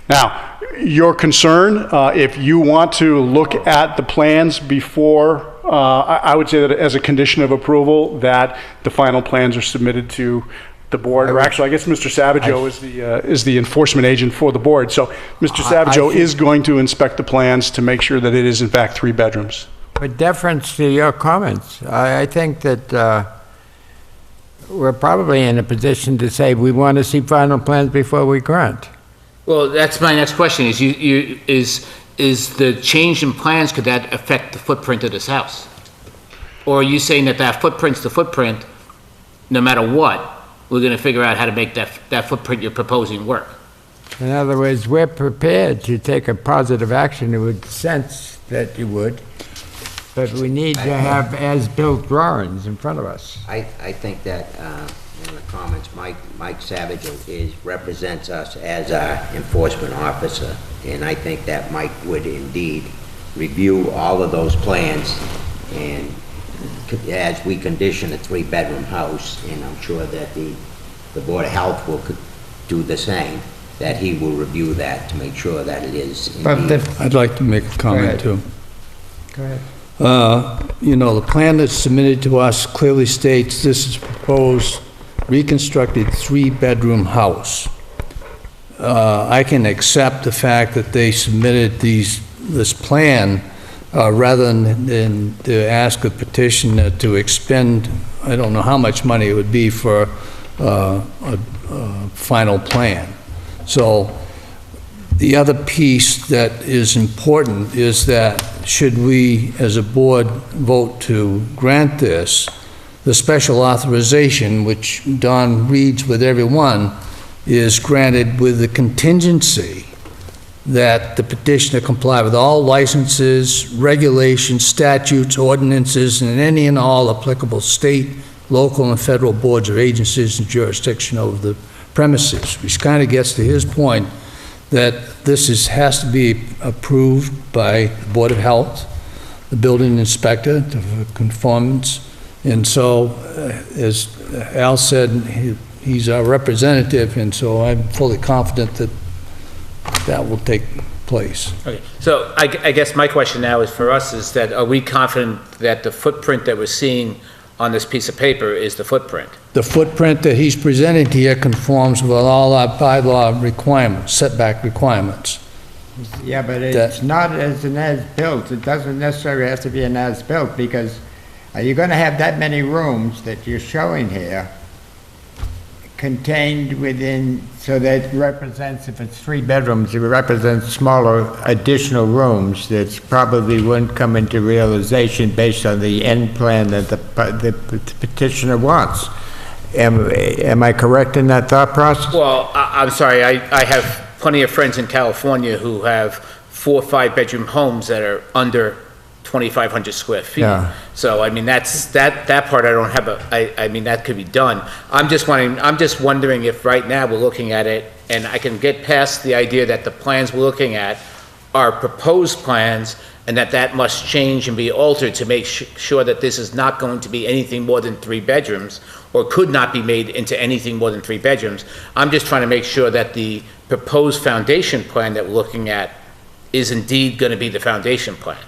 Speaker 13: Now, your concern, if you want to look at the plans before, I would say that as a condition of approval, that the final plans are submitted to the board. Or actually, I guess Mr. Savageau is the enforcement agent for the board. So Mr. Savageau is going to inspect the plans to make sure that it is in fact 3 bedrooms.
Speaker 1: With deference to your comments, I think that we're probably in a position to say we want to see final plans before we grant.
Speaker 7: Well, that's my next question, is the change in plans, could that affect the footprint of this house? Or are you saying that footprint's the footprint, no matter what, we're gonna figure out how to make that footprint you're proposing work?
Speaker 1: In other words, we're prepared to take a positive action. It would sense that you would, but we need to have as-built drawings in front of us.
Speaker 4: I think that, in the comments, Mike Savageau represents us as our enforcement officer, and I think that Mike would indeed review all of those plans, and as we condition a 3-bedroom house, and I'm sure that the Board of Health will do the same, that he will review that to make sure that it is indeed.
Speaker 5: I'd like to make a comment too.
Speaker 1: Go ahead.
Speaker 5: You know, the plan that's submitted to us clearly states this is proposed reconstructed 3-bedroom house. I can accept the fact that they submitted this plan rather than to ask a petitioner to expend, I don't know how much money it would be for a final plan. So the other piece that is important is that should we, as a board, vote to grant this, the special authorization, which Don reads with everyone, is granted with the contingency that the petitioner comply with all licenses, regulations, statutes, ordinances, and any and all applicable state, local, and federal boards or agencies and jurisdiction over the premises, which kind of gets to his point that has to be approved by the Board of Health, the building inspector, for conformance. And so, as Al said, he's our representative, and so I'm fully confident that that will take place.
Speaker 7: Okay, so I guess my question now is for us is that, are we confident that the footprint that we're seeing on this piece of paper is the footprint?
Speaker 5: The footprint that he's presenting here conforms with all our bylaw requirements, setback requirements.
Speaker 1: Yeah, but it's not as an as-built. It doesn't necessarily have to be an as-built, because you're going to have that many rooms that you're showing here contained within, so that represents, if it's 3 bedrooms, it represents smaller additional rooms that probably wouldn't come into realization based on the end plan that the petitioner wants. Am I correct in that thought process?
Speaker 7: Well, I'm sorry, I have plenty of friends in California who have 4 or 5 bedroom homes that are under 2,500 square feet.
Speaker 1: Yeah.
Speaker 7: So, I mean, that part I don't have I mean, that could be done. I'm just wondering if right now we're looking at it, and I can get past the idea that the plans we're looking at are proposed plans, and that must change and be altered to make sure that this is not going to be anything more than 3 bedrooms, or could not be made into anything more than 3 bedrooms. I'm just trying to make sure that the proposed foundation plan that we're looking at is indeed going to be the foundation plan.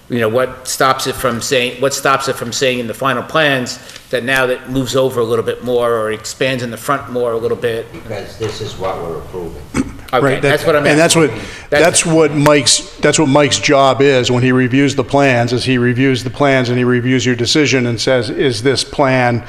Speaker 7: You know, what stops it from saying in the final plans that now that moves over a little bit more or expands in the front more a little bit?
Speaker 4: Because this is what we're approving.
Speaker 7: Okay,
Speaker 13: Right,
Speaker 7: that's what I'm
Speaker 13: and
Speaker 7: asking.
Speaker 13: that's what Mike's job is when he reviews the plans, is he reviews the plans and he reviews your decision and says, is this plan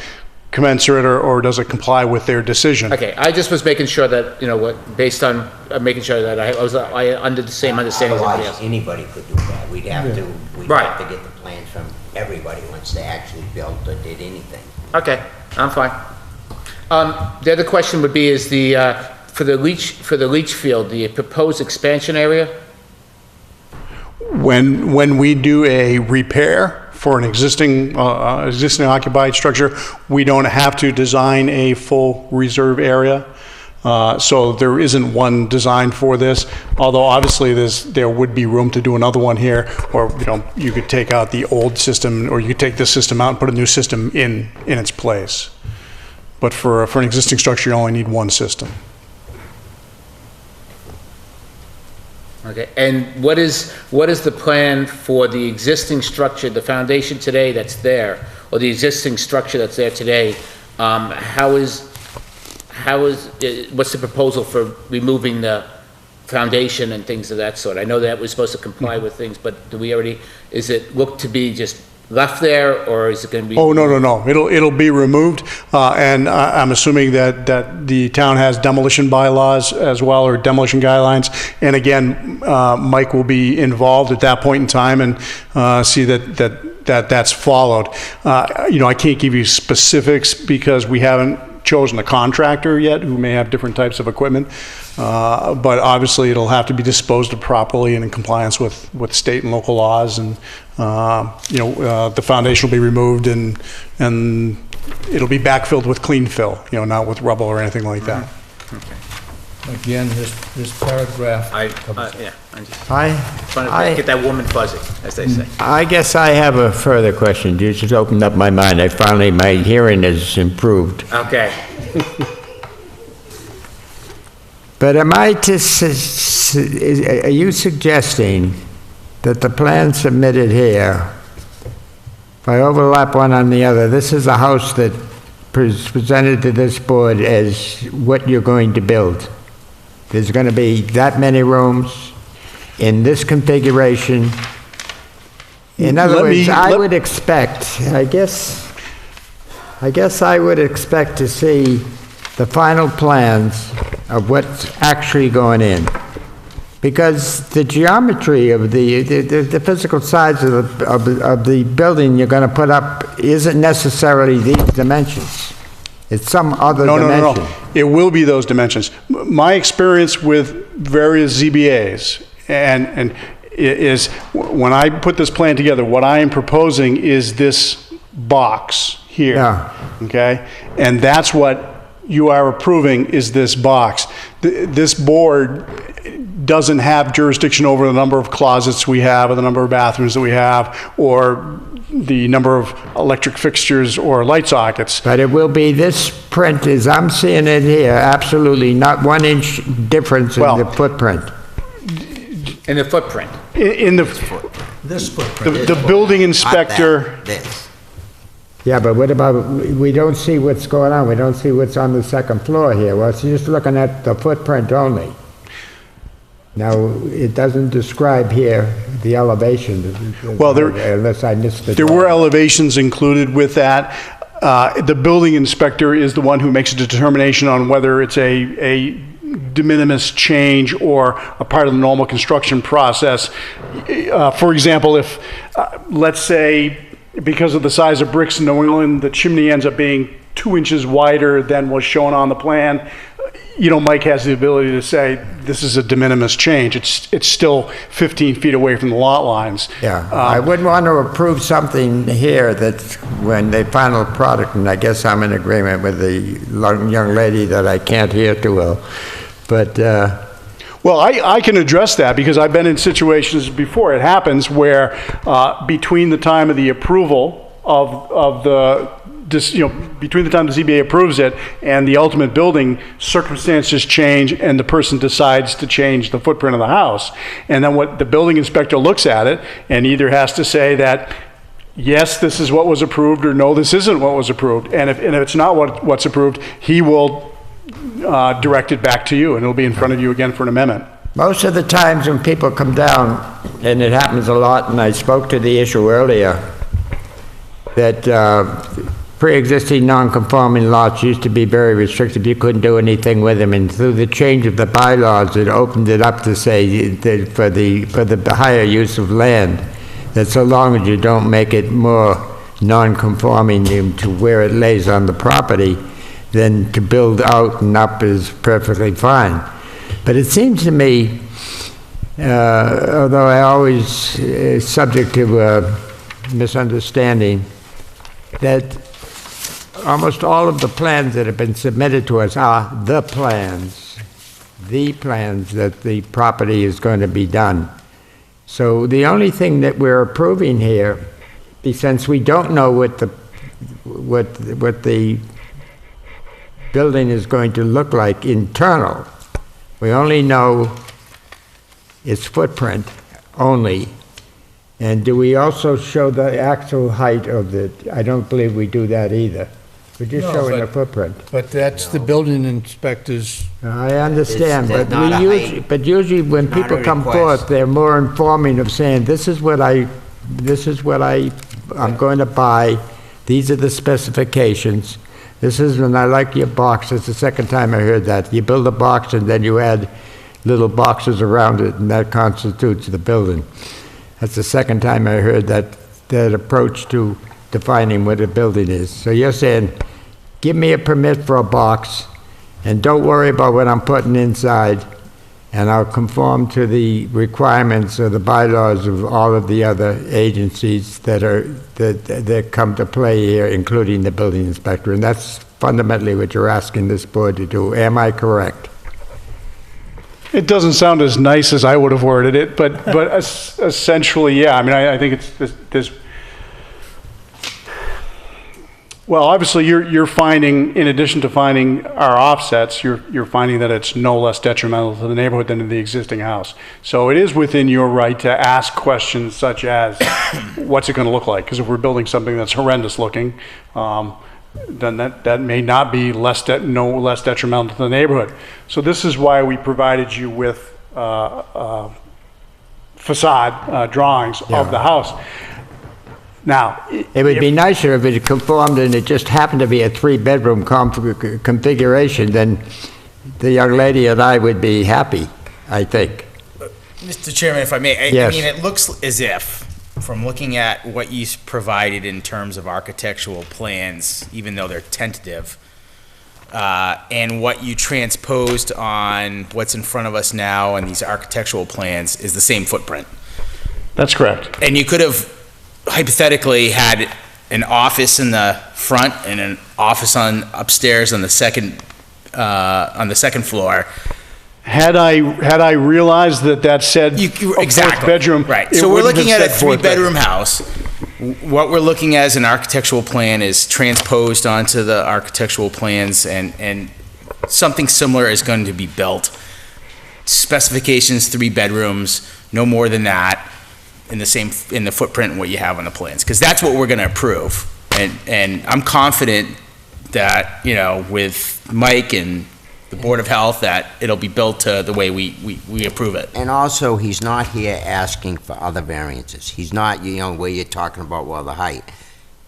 Speaker 13: commensurate or does it comply with their decision?
Speaker 7: Okay, I just was making sure that, you know, based on making sure that I was under the same understanding as everybody
Speaker 4: Otherwise,
Speaker 7: else.
Speaker 4: anybody could do that. We'd have to get the plans from everybody once they actually built or did anything.
Speaker 7: Okay, I'm fine. The other question would be is for the leach field, the proposed expansion area?
Speaker 13: When we do a repair for an existing occupied structure, we don't have to design a full reserve area. So there isn't one designed for this, although obviously there would be room to do another one here, or you could take out the old system, or you could take this system out and put a new system in its place. But for an existing structure, you only need one system.
Speaker 7: Okay, and what is the plan for the existing structure, the foundation today that's there, or the existing structure that's there today? What's the proposal for removing the foundation and things of that sort? I know that we're supposed to comply with things, but is it look to be just left there, or is it going to be?
Speaker 13: Oh, no. It'll be removed, and I'm assuming that the town has demolition bylaws as well, or demolition guidelines. And again, Mike will be involved at that point in time and see that's followed. I can't give you specifics because we haven't chosen a contractor yet who may have different types of equipment, but obviously it'll have to be disposed of properly and in compliance with state and local laws, and the foundation will be removed and it'll be backfilled with clean fill, not with rubble or anything like that.
Speaker 7: Okay.
Speaker 5: Again, this paragraph.
Speaker 7: I'm just trying to get that woman fuzzy, as they say.
Speaker 1: I guess I have a further question. You just opened up my mind. My hearing has improved.
Speaker 7: Okay.
Speaker 1: But are you suggesting that the plan submitted here, if I overlap one on the other, this is a house that is presented to this board as what you're going to build? There's going to be that many rooms in this configuration. In other words, I would expect, I guess I would expect to see the final plans of what's actually going in. Because the geometry of the physical size of the building you're going to put up isn't necessarily these dimensions. It's some other dimension.
Speaker 13: No. It will be those dimensions. My experience with various ZBAs and is, when I put this plan together, what I am proposing is this box here.
Speaker 1: Yeah.
Speaker 13: Okay? And that's what you are approving, is this box. This board doesn't have jurisdiction over the number of closets we have, or the number of bathrooms that we have, or the number of electric fixtures or light sockets.
Speaker 1: But it will be, this print as I'm seeing it here, absolutely not 1 inch difference in the footprint.
Speaker 7: In the footprint.
Speaker 13: In the,
Speaker 5: This footprint.
Speaker 13: the building inspector,
Speaker 4: This.
Speaker 1: Yeah, but what about, we don't see what's going on, we don't see what's on the second floor here. Well, it's just looking at the footprint only. Now, it doesn't describe here the elevation.
Speaker 13: Well,
Speaker 1: unless I missed it.
Speaker 13: there were elevations included with that. The building inspector is the one who makes a determination on whether it's a de minimis change or a part of the normal construction process. For example, if, let's say, because of the size of bricks in New England, the chimney ends up being 2 inches wider than was shown on the plan, Mike has the ability to say, this is a de minimis change. It's still 15 feet away from the lot lines.
Speaker 1: Yeah, I wouldn't want to approve something here that when the final product, and I guess I'm in agreement with the young lady that I can't hear too well, but...
Speaker 13: Well, I can address that because I've been in situations before. It happens where between the time of the approval of the, between the time the ZBA approves it and the ultimate building, circumstances change and the person decides to change the footprint of the house. And then what the building inspector looks at it and either has to say that, yes, this is what was approved, or no, this isn't what was approved. And if it's not what's approved, he will direct it back to you, and it'll be in front of you again for an amendment.
Speaker 1: Most of the times when people come down, and it happens a lot, and I spoke to the issue earlier, that pre-existing non-conforming lots used to be very restrictive. You couldn't do anything with them, and through the change of the bylaws, it opened it up to say that for the higher use of land, that so long as you don't make it more non-conforming to where it lays on the property, then to build out and up is perfectly fine. But it seems to me, although I always subject to misunderstanding, that almost all of the plans that have been submitted to us are the plans that the property is going to be done. So the only thing that we're approving here, since we don't know what the building is going to look like internal. We only know its footprint only. And do we also show the actual height of the, I don't believe we do that either. We're just showing the footprint.
Speaker 5: But that's the building inspector's...
Speaker 1: I understand,
Speaker 4: It's
Speaker 1: but
Speaker 4: not a height.
Speaker 1: but usually when
Speaker 4: Not
Speaker 1: people
Speaker 4: a
Speaker 1: come
Speaker 4: request.
Speaker 1: forth, they're more informing of saying, this is what I'm going to buy, these are the specifications. This is, and I like your box, it's the second time I heard that. You build a box and then you add little boxes around it, and that constitutes the building. That's the second time I heard that approach to defining what a building is. So you're saying, give me a permit for a box, and don't worry about what I'm putting inside, and I'll conform to the requirements or the bylaws of all of the other agencies that come to play here, including the building inspector. And that's fundamentally what you're asking this board to do. Am I correct?
Speaker 13: It doesn't sound as nice as I would have worded it, but essentially, yeah. I mean, I think there's well, obviously, you're finding, in addition to finding our offsets, you're finding that it's no less detrimental to the neighborhood than to the existing house. So it is within your right to ask questions such as, what's it going to look like? Because if we're building something that's horrendous looking, then that may not be no less detrimental to the neighborhood. So this is why we provided you with facade drawings of the house. Now,
Speaker 1: it would be nicer if it conformed and it just happened to be a 3-bedroom configuration, then the young lady and I would be happy, I think.
Speaker 10: Mr. Chairman, if I may,
Speaker 1: Yes.
Speaker 10: I mean, it looks as if, from looking at what you provided in terms of architectural plans, even though they're tentative, and what you transposed on what's in front of us now and these architectural plans is the same footprint.
Speaker 13: That's correct.
Speaker 10: And you could have hypothetically had an office in the front and an office on upstairs on the second floor.
Speaker 13: Had I realized that said a fourth bedroom,
Speaker 10: right?
Speaker 13: it
Speaker 10: So we're
Speaker 13: wouldn't
Speaker 10: looking
Speaker 13: have
Speaker 10: at a
Speaker 13: said fourth bedroom.
Speaker 10: three-bedroom house. What we're looking at as an architectural plan is transposed onto the architectural plans, and something similar is going to be built. Specifications, 3 bedrooms, no more than that, in the footprint what you have on the plans, because that's what we're going to approve. And I'm confident that, with Mike and the Board of Health, that it'll be built to the way we approve it.
Speaker 4: And also, he's not here asking for other variances. He's not, where you're talking about, the height.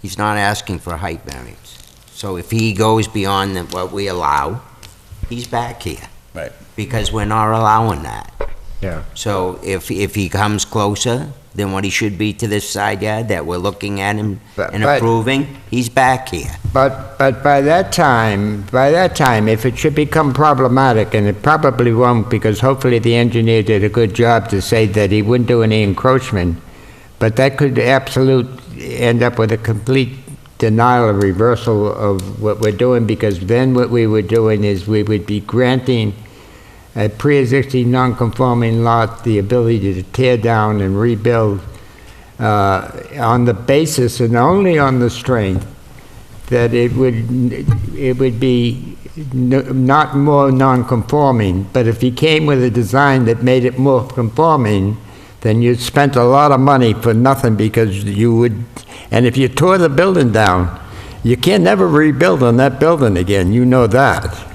Speaker 4: He's not asking for a height variance. So if he goes beyond what we allow, he's back here.
Speaker 10: Right.
Speaker 4: Because we're not allowing that.
Speaker 1: Yeah.
Speaker 4: So if he comes closer than what he should be to this side yard that we're looking at him and approving, he's back here.
Speaker 1: But by that time, if it should become problematic, and it probably won't, because hopefully the engineer did a good job to say that he wouldn't do any encroachment, but that could end up with a complete denial or reversal of what we're doing, because then what we were doing is we would be granting a pre-existing non-conforming lot the ability to tear down and rebuild on the basis and only on the strength that it would be not more non-conforming, but if you came with a design that made it more conforming, then you'd spent a lot of money for nothing, because and if you tore the building down, you can never rebuild on that building again, you know that.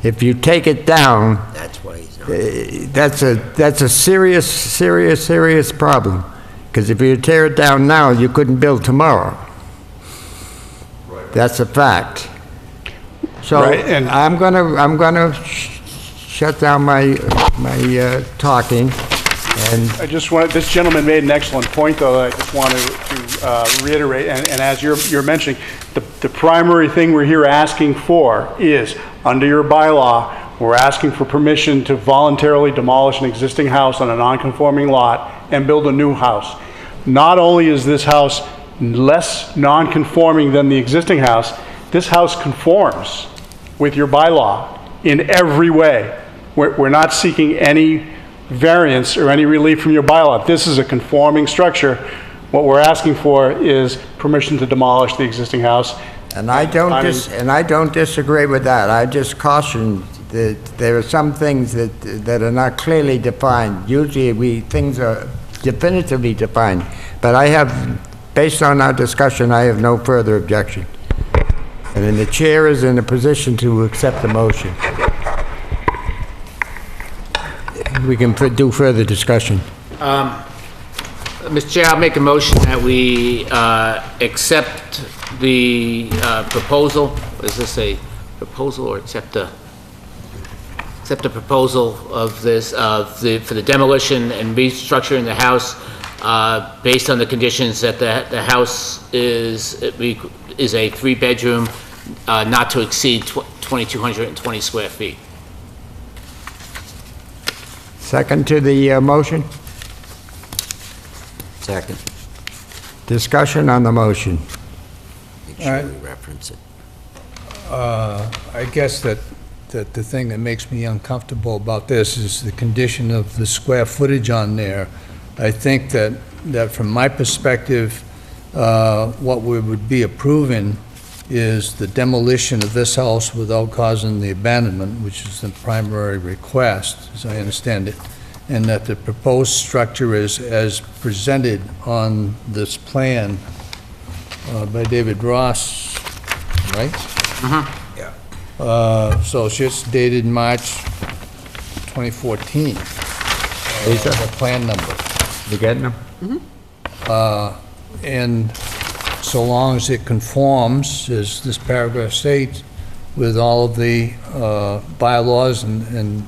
Speaker 1: If you take it down,
Speaker 4: that's why he's not.
Speaker 1: That's a serious problem. Because if you tear it down now, you couldn't build tomorrow. That's a fact. So
Speaker 13: and
Speaker 1: I'm gonna shut down my talking. And
Speaker 13: I just want, this gentleman made an excellent point, though, I just wanted to reiterate, and as you're mentioning, the primary thing we're here asking for is, under your bylaw, we're asking for permission to voluntarily demolish an existing house on a non-conforming lot and build a new house. Not only is this house less non-conforming than the existing house, this house conforms with your bylaw in every way. We're not seeking any variance or any relief from your bylaw. This is a conforming structure. What we're asking for is permission to demolish the existing house.
Speaker 1: And I don't disagree with that. I just caution that there are some things that are not clearly defined. Usually things are definitively defined. But based on our discussion, I have no further objection. And then the chair is in a position to accept the motion. We can do further discussion.
Speaker 7: Mr. Chair, I'll make a motion that we accept the proposal. Is this a proposal or accept the proposal of this, for the demolition and restructuring the house based on the conditions that the house is a 3-bedroom, not to exceed 2,220 square feet.
Speaker 1: Second to the motion?
Speaker 4: Second.
Speaker 1: Discussion on the motion.
Speaker 4: Make sure we reference it.
Speaker 5: I guess that the thing that makes me uncomfortable about this is the condition of the square footage on there. I think that from my perspective, what we would be approving is the demolition of this house without causing the abandonment, which is the primary request, as I understand it, and that the proposed structure is as presented on this plan by David Ross, right?
Speaker 7: Yeah.
Speaker 5: So it's just dated March 2014. The plan number.
Speaker 1: You getting them?
Speaker 5: And so long as it conforms, as this paragraph states, with all of the bylaws and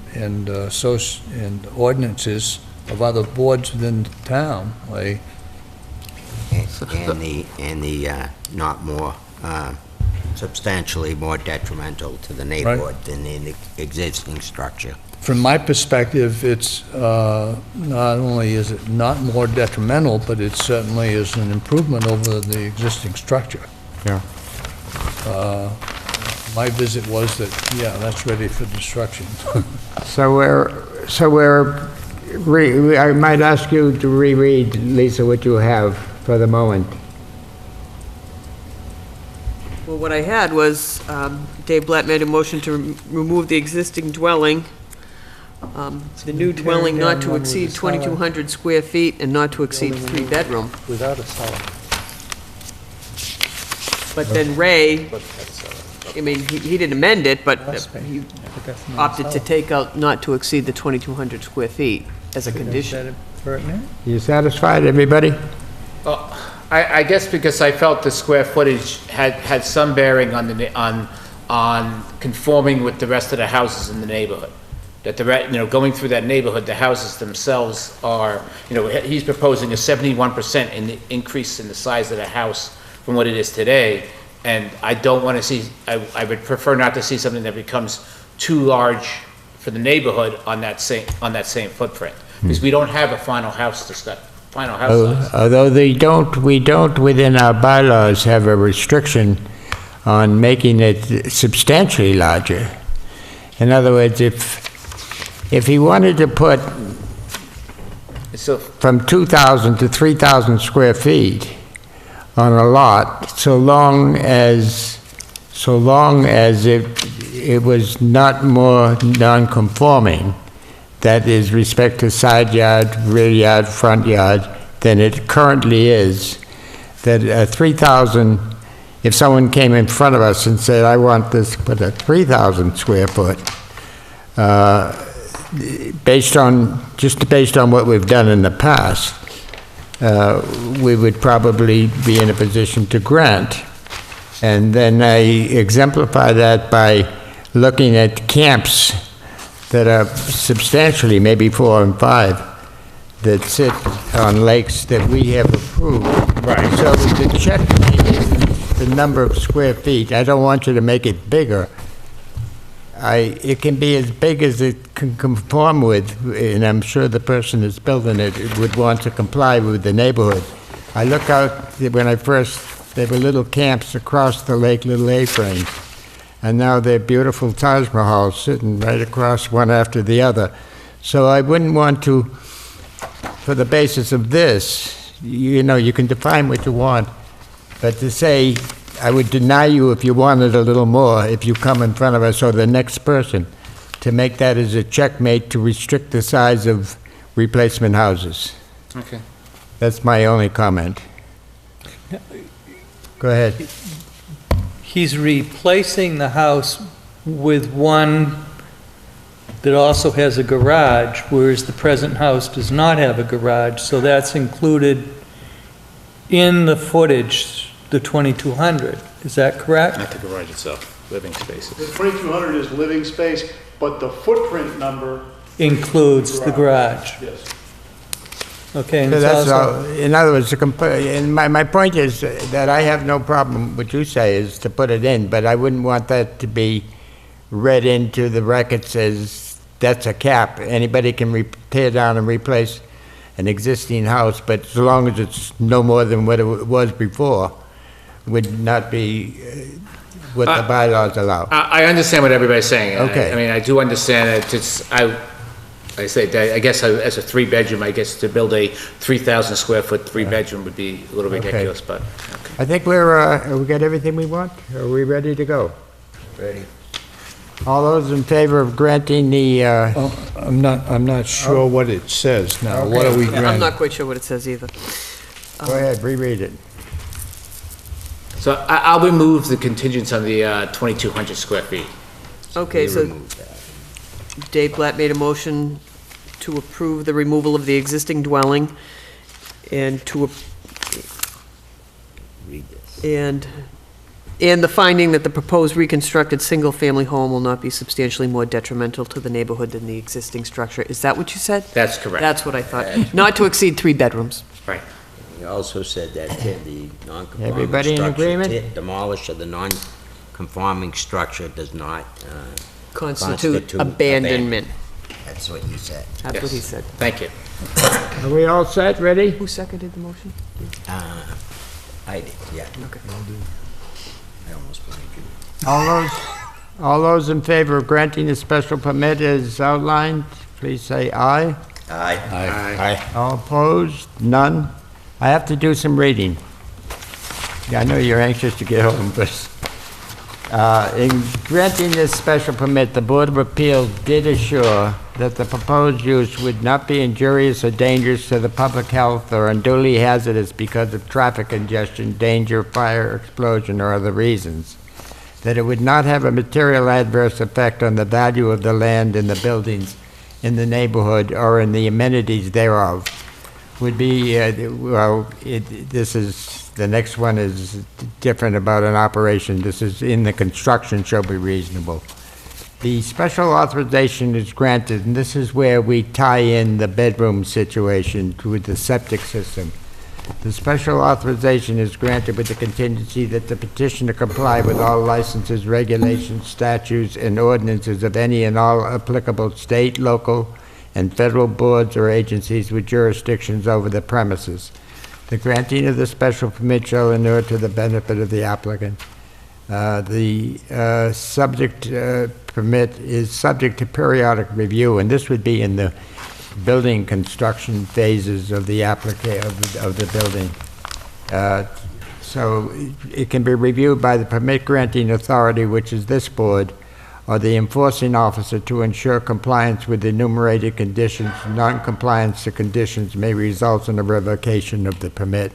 Speaker 5: ordinances of other boards within the town,
Speaker 4: And the not more substantially more detrimental to the neighborhood than the existing structure.
Speaker 5: From my perspective, it's, not only is it not more detrimental, but it certainly is an improvement over the existing structure.
Speaker 1: Yeah.
Speaker 5: My visit was that, yeah, that's ready for destruction.
Speaker 1: I might ask you to reread, Lisa, what you have for the moment.
Speaker 2: Well, what I had was, Dave Blatt made a motion to remove the existing dwelling, the new dwelling not to exceed 2,200 square feet and not to exceed 3-bedroom.
Speaker 6: Without a cellar.
Speaker 2: But then Ray, I mean, he didn't amend it, but he opted to take out not to exceed the 2,200 square feet as a condition.
Speaker 1: You satisfied, everybody?
Speaker 7: I guess because I felt the square footage had some bearing on conforming with the rest of the houses in the neighborhood. That going through that neighborhood, the houses themselves are, he's proposing a 71% in the increase in the size of the house from what it is today. And I don't want to see, I would prefer not to see something that becomes too large for the neighborhood on that same footprint. Because we don't have a final house size.
Speaker 1: Although we don't within our bylaws have a restriction on making it substantially larger. In other words, if he wanted to put from 2,000 to 3,000 square feet on a lot, so long as it was not more non-conforming, that is respect to side yard, rear yard, front yard, than it currently is, that 3,000, if someone came in front of us and said, I want this, put a 3,000 square foot, based on what we've done in the past, we would probably be in a position to grant. And then I exemplify that by looking at camps that are substantially, maybe 4 and 5, that sit on lakes that we have approved. Right. So the checkmate is the number of square feet. I don't want you to make it bigger. It can be as big as it can conform with, and I'm sure the person that's building it would want to comply with the neighborhood. I look out, when I first, there were little camps across the lake, little A-frames, and now they're beautiful Taj Mahals sitting right across one after the other. So I wouldn't want to, for the basis of this, you can define what you want, but to say, I would deny you if you wanted a little more, if you come in front of us or the next person, to make that as a checkmate to restrict the size of replacement houses.
Speaker 7: Okay.
Speaker 1: That's my only comment. Go ahead.
Speaker 6: He's replacing the house with one that also has a garage, whereas the present house does not have a garage, so that's included in the footage, the 2,200. Is that correct?
Speaker 10: Not the garage itself, living spaces.
Speaker 13: The 2,200 is living space, but the footprint number
Speaker 6: includes the garage.
Speaker 13: Yes.
Speaker 6: Okay, and
Speaker 1: So
Speaker 6: it's
Speaker 1: that's
Speaker 6: also,
Speaker 1: all, in other words, and my point is that I have no problem, what you say is to put it in, but I wouldn't want that to be read into the records as that's a cap. Anybody can tear down and replace an existing house, but as long as it's no more than what it was before, would not be what the bylaws allow.
Speaker 7: I understand what everybody's saying.
Speaker 1: Okay.
Speaker 7: I mean, I do understand that I guess as a 3-bedroom, I guess to build a 3,000 square foot 3-bedroom would be a little ridiculous, but. Okay.
Speaker 1: I think we got everything we want. Are we ready to go?
Speaker 4: Ready.
Speaker 1: All those in favor of granting the,
Speaker 5: I'm not sure what it says now. What are we
Speaker 2: Yeah, I'm
Speaker 5: granting?
Speaker 2: not quite sure what it says either.
Speaker 1: go ahead, reread it.
Speaker 7: So I'll remove the contingents on the 2,200 square feet.
Speaker 2: Okay, so Dave Blatt made a motion to approve the removal of the existing dwelling and and the finding that the proposed reconstructed single-family home will not be substantially more detrimental to the neighborhood than the existing structure. Is that what you said?
Speaker 7: That's correct.
Speaker 2: That's what I thought. Not to exceed 3 bedrooms.
Speaker 7: Right.
Speaker 4: He also said that the non-conforming
Speaker 1: Everybody in
Speaker 4: structure,
Speaker 1: agreement?
Speaker 4: demolish of the conforming structure does not
Speaker 2: Constitute abandonment.
Speaker 4: That's what he said.
Speaker 2: That's what he said.
Speaker 7: Thank you.
Speaker 1: Are we all set, ready?
Speaker 2: Who seconded the motion?
Speaker 4: I did, yeah.
Speaker 2: Okay.
Speaker 4: I almost blanked it.
Speaker 1: All those in favor of granting a special permit as outlined, please say aye.
Speaker 4: Aye.
Speaker 1: All opposed? None? I have to do some reading. Yeah, I know you're anxious to get home, but in granting this special permit, the Board of Appeals did assure that the proposed use would not be injurious or dangerous to the public health or unduly hazardous because of traffic congestion, danger, fire, explosion, or other reasons. That it would not have a material adverse effect on the value of the land and the buildings in the neighborhood or in the amenities thereof. Would be, this is, the next one is different about an operation. This is in the construction shall be reasonable. The special authorization is granted, and this is where we tie in the bedroom situation with the septic system. The special authorization is granted with the contingency that the petitioner comply with all licenses, regulations, statutes, and ordinances of any and all applicable state, local, and federal boards or agencies with jurisdictions over the premises. The granting of the special permit shall inure to the benefit of the applicant. The subject permit is subject to periodic review, and this would be in the building construction phases of the of the building. So it can be reviewed by the permit granting authority, which is this board, or the enforcing officer to ensure compliance with the enumerated conditions. Non-compliance to conditions may result in a revocation of the permit.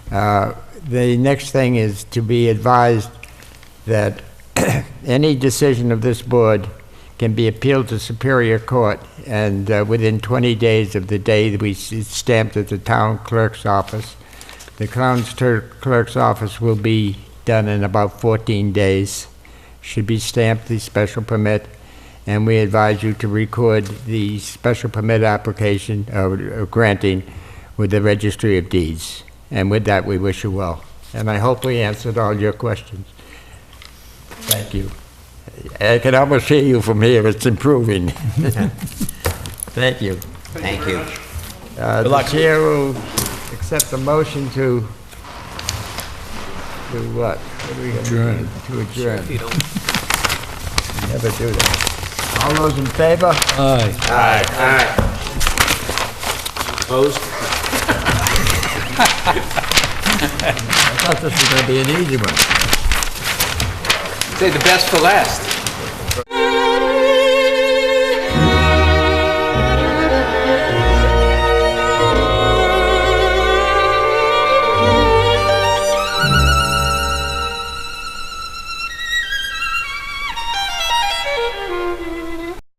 Speaker 1: The next thing is to be advised that any decision of this board can be appealed to Superior Court, and within 20 days of the day that it's stamped at the town clerk's office. The town clerk's office will be done in about 14 days. Should be stamped, the special permit, and we advise you to record the special permit application granting with the Registry of Deeds. And with that, we wish you well. And I hope we answered all your questions. Thank you. I can almost hear you from here. It's improving. Thank you.
Speaker 4: Thank you.
Speaker 1: The chair will accept the motion to what? What are we gonna
Speaker 5: Adjourn.
Speaker 1: do? To adjourn. Never do that. All those in favor?
Speaker 5: Aye.
Speaker 7: Aye. Opposed?
Speaker 1: I thought this was gonna be an easy one.
Speaker 7: Say the best for last.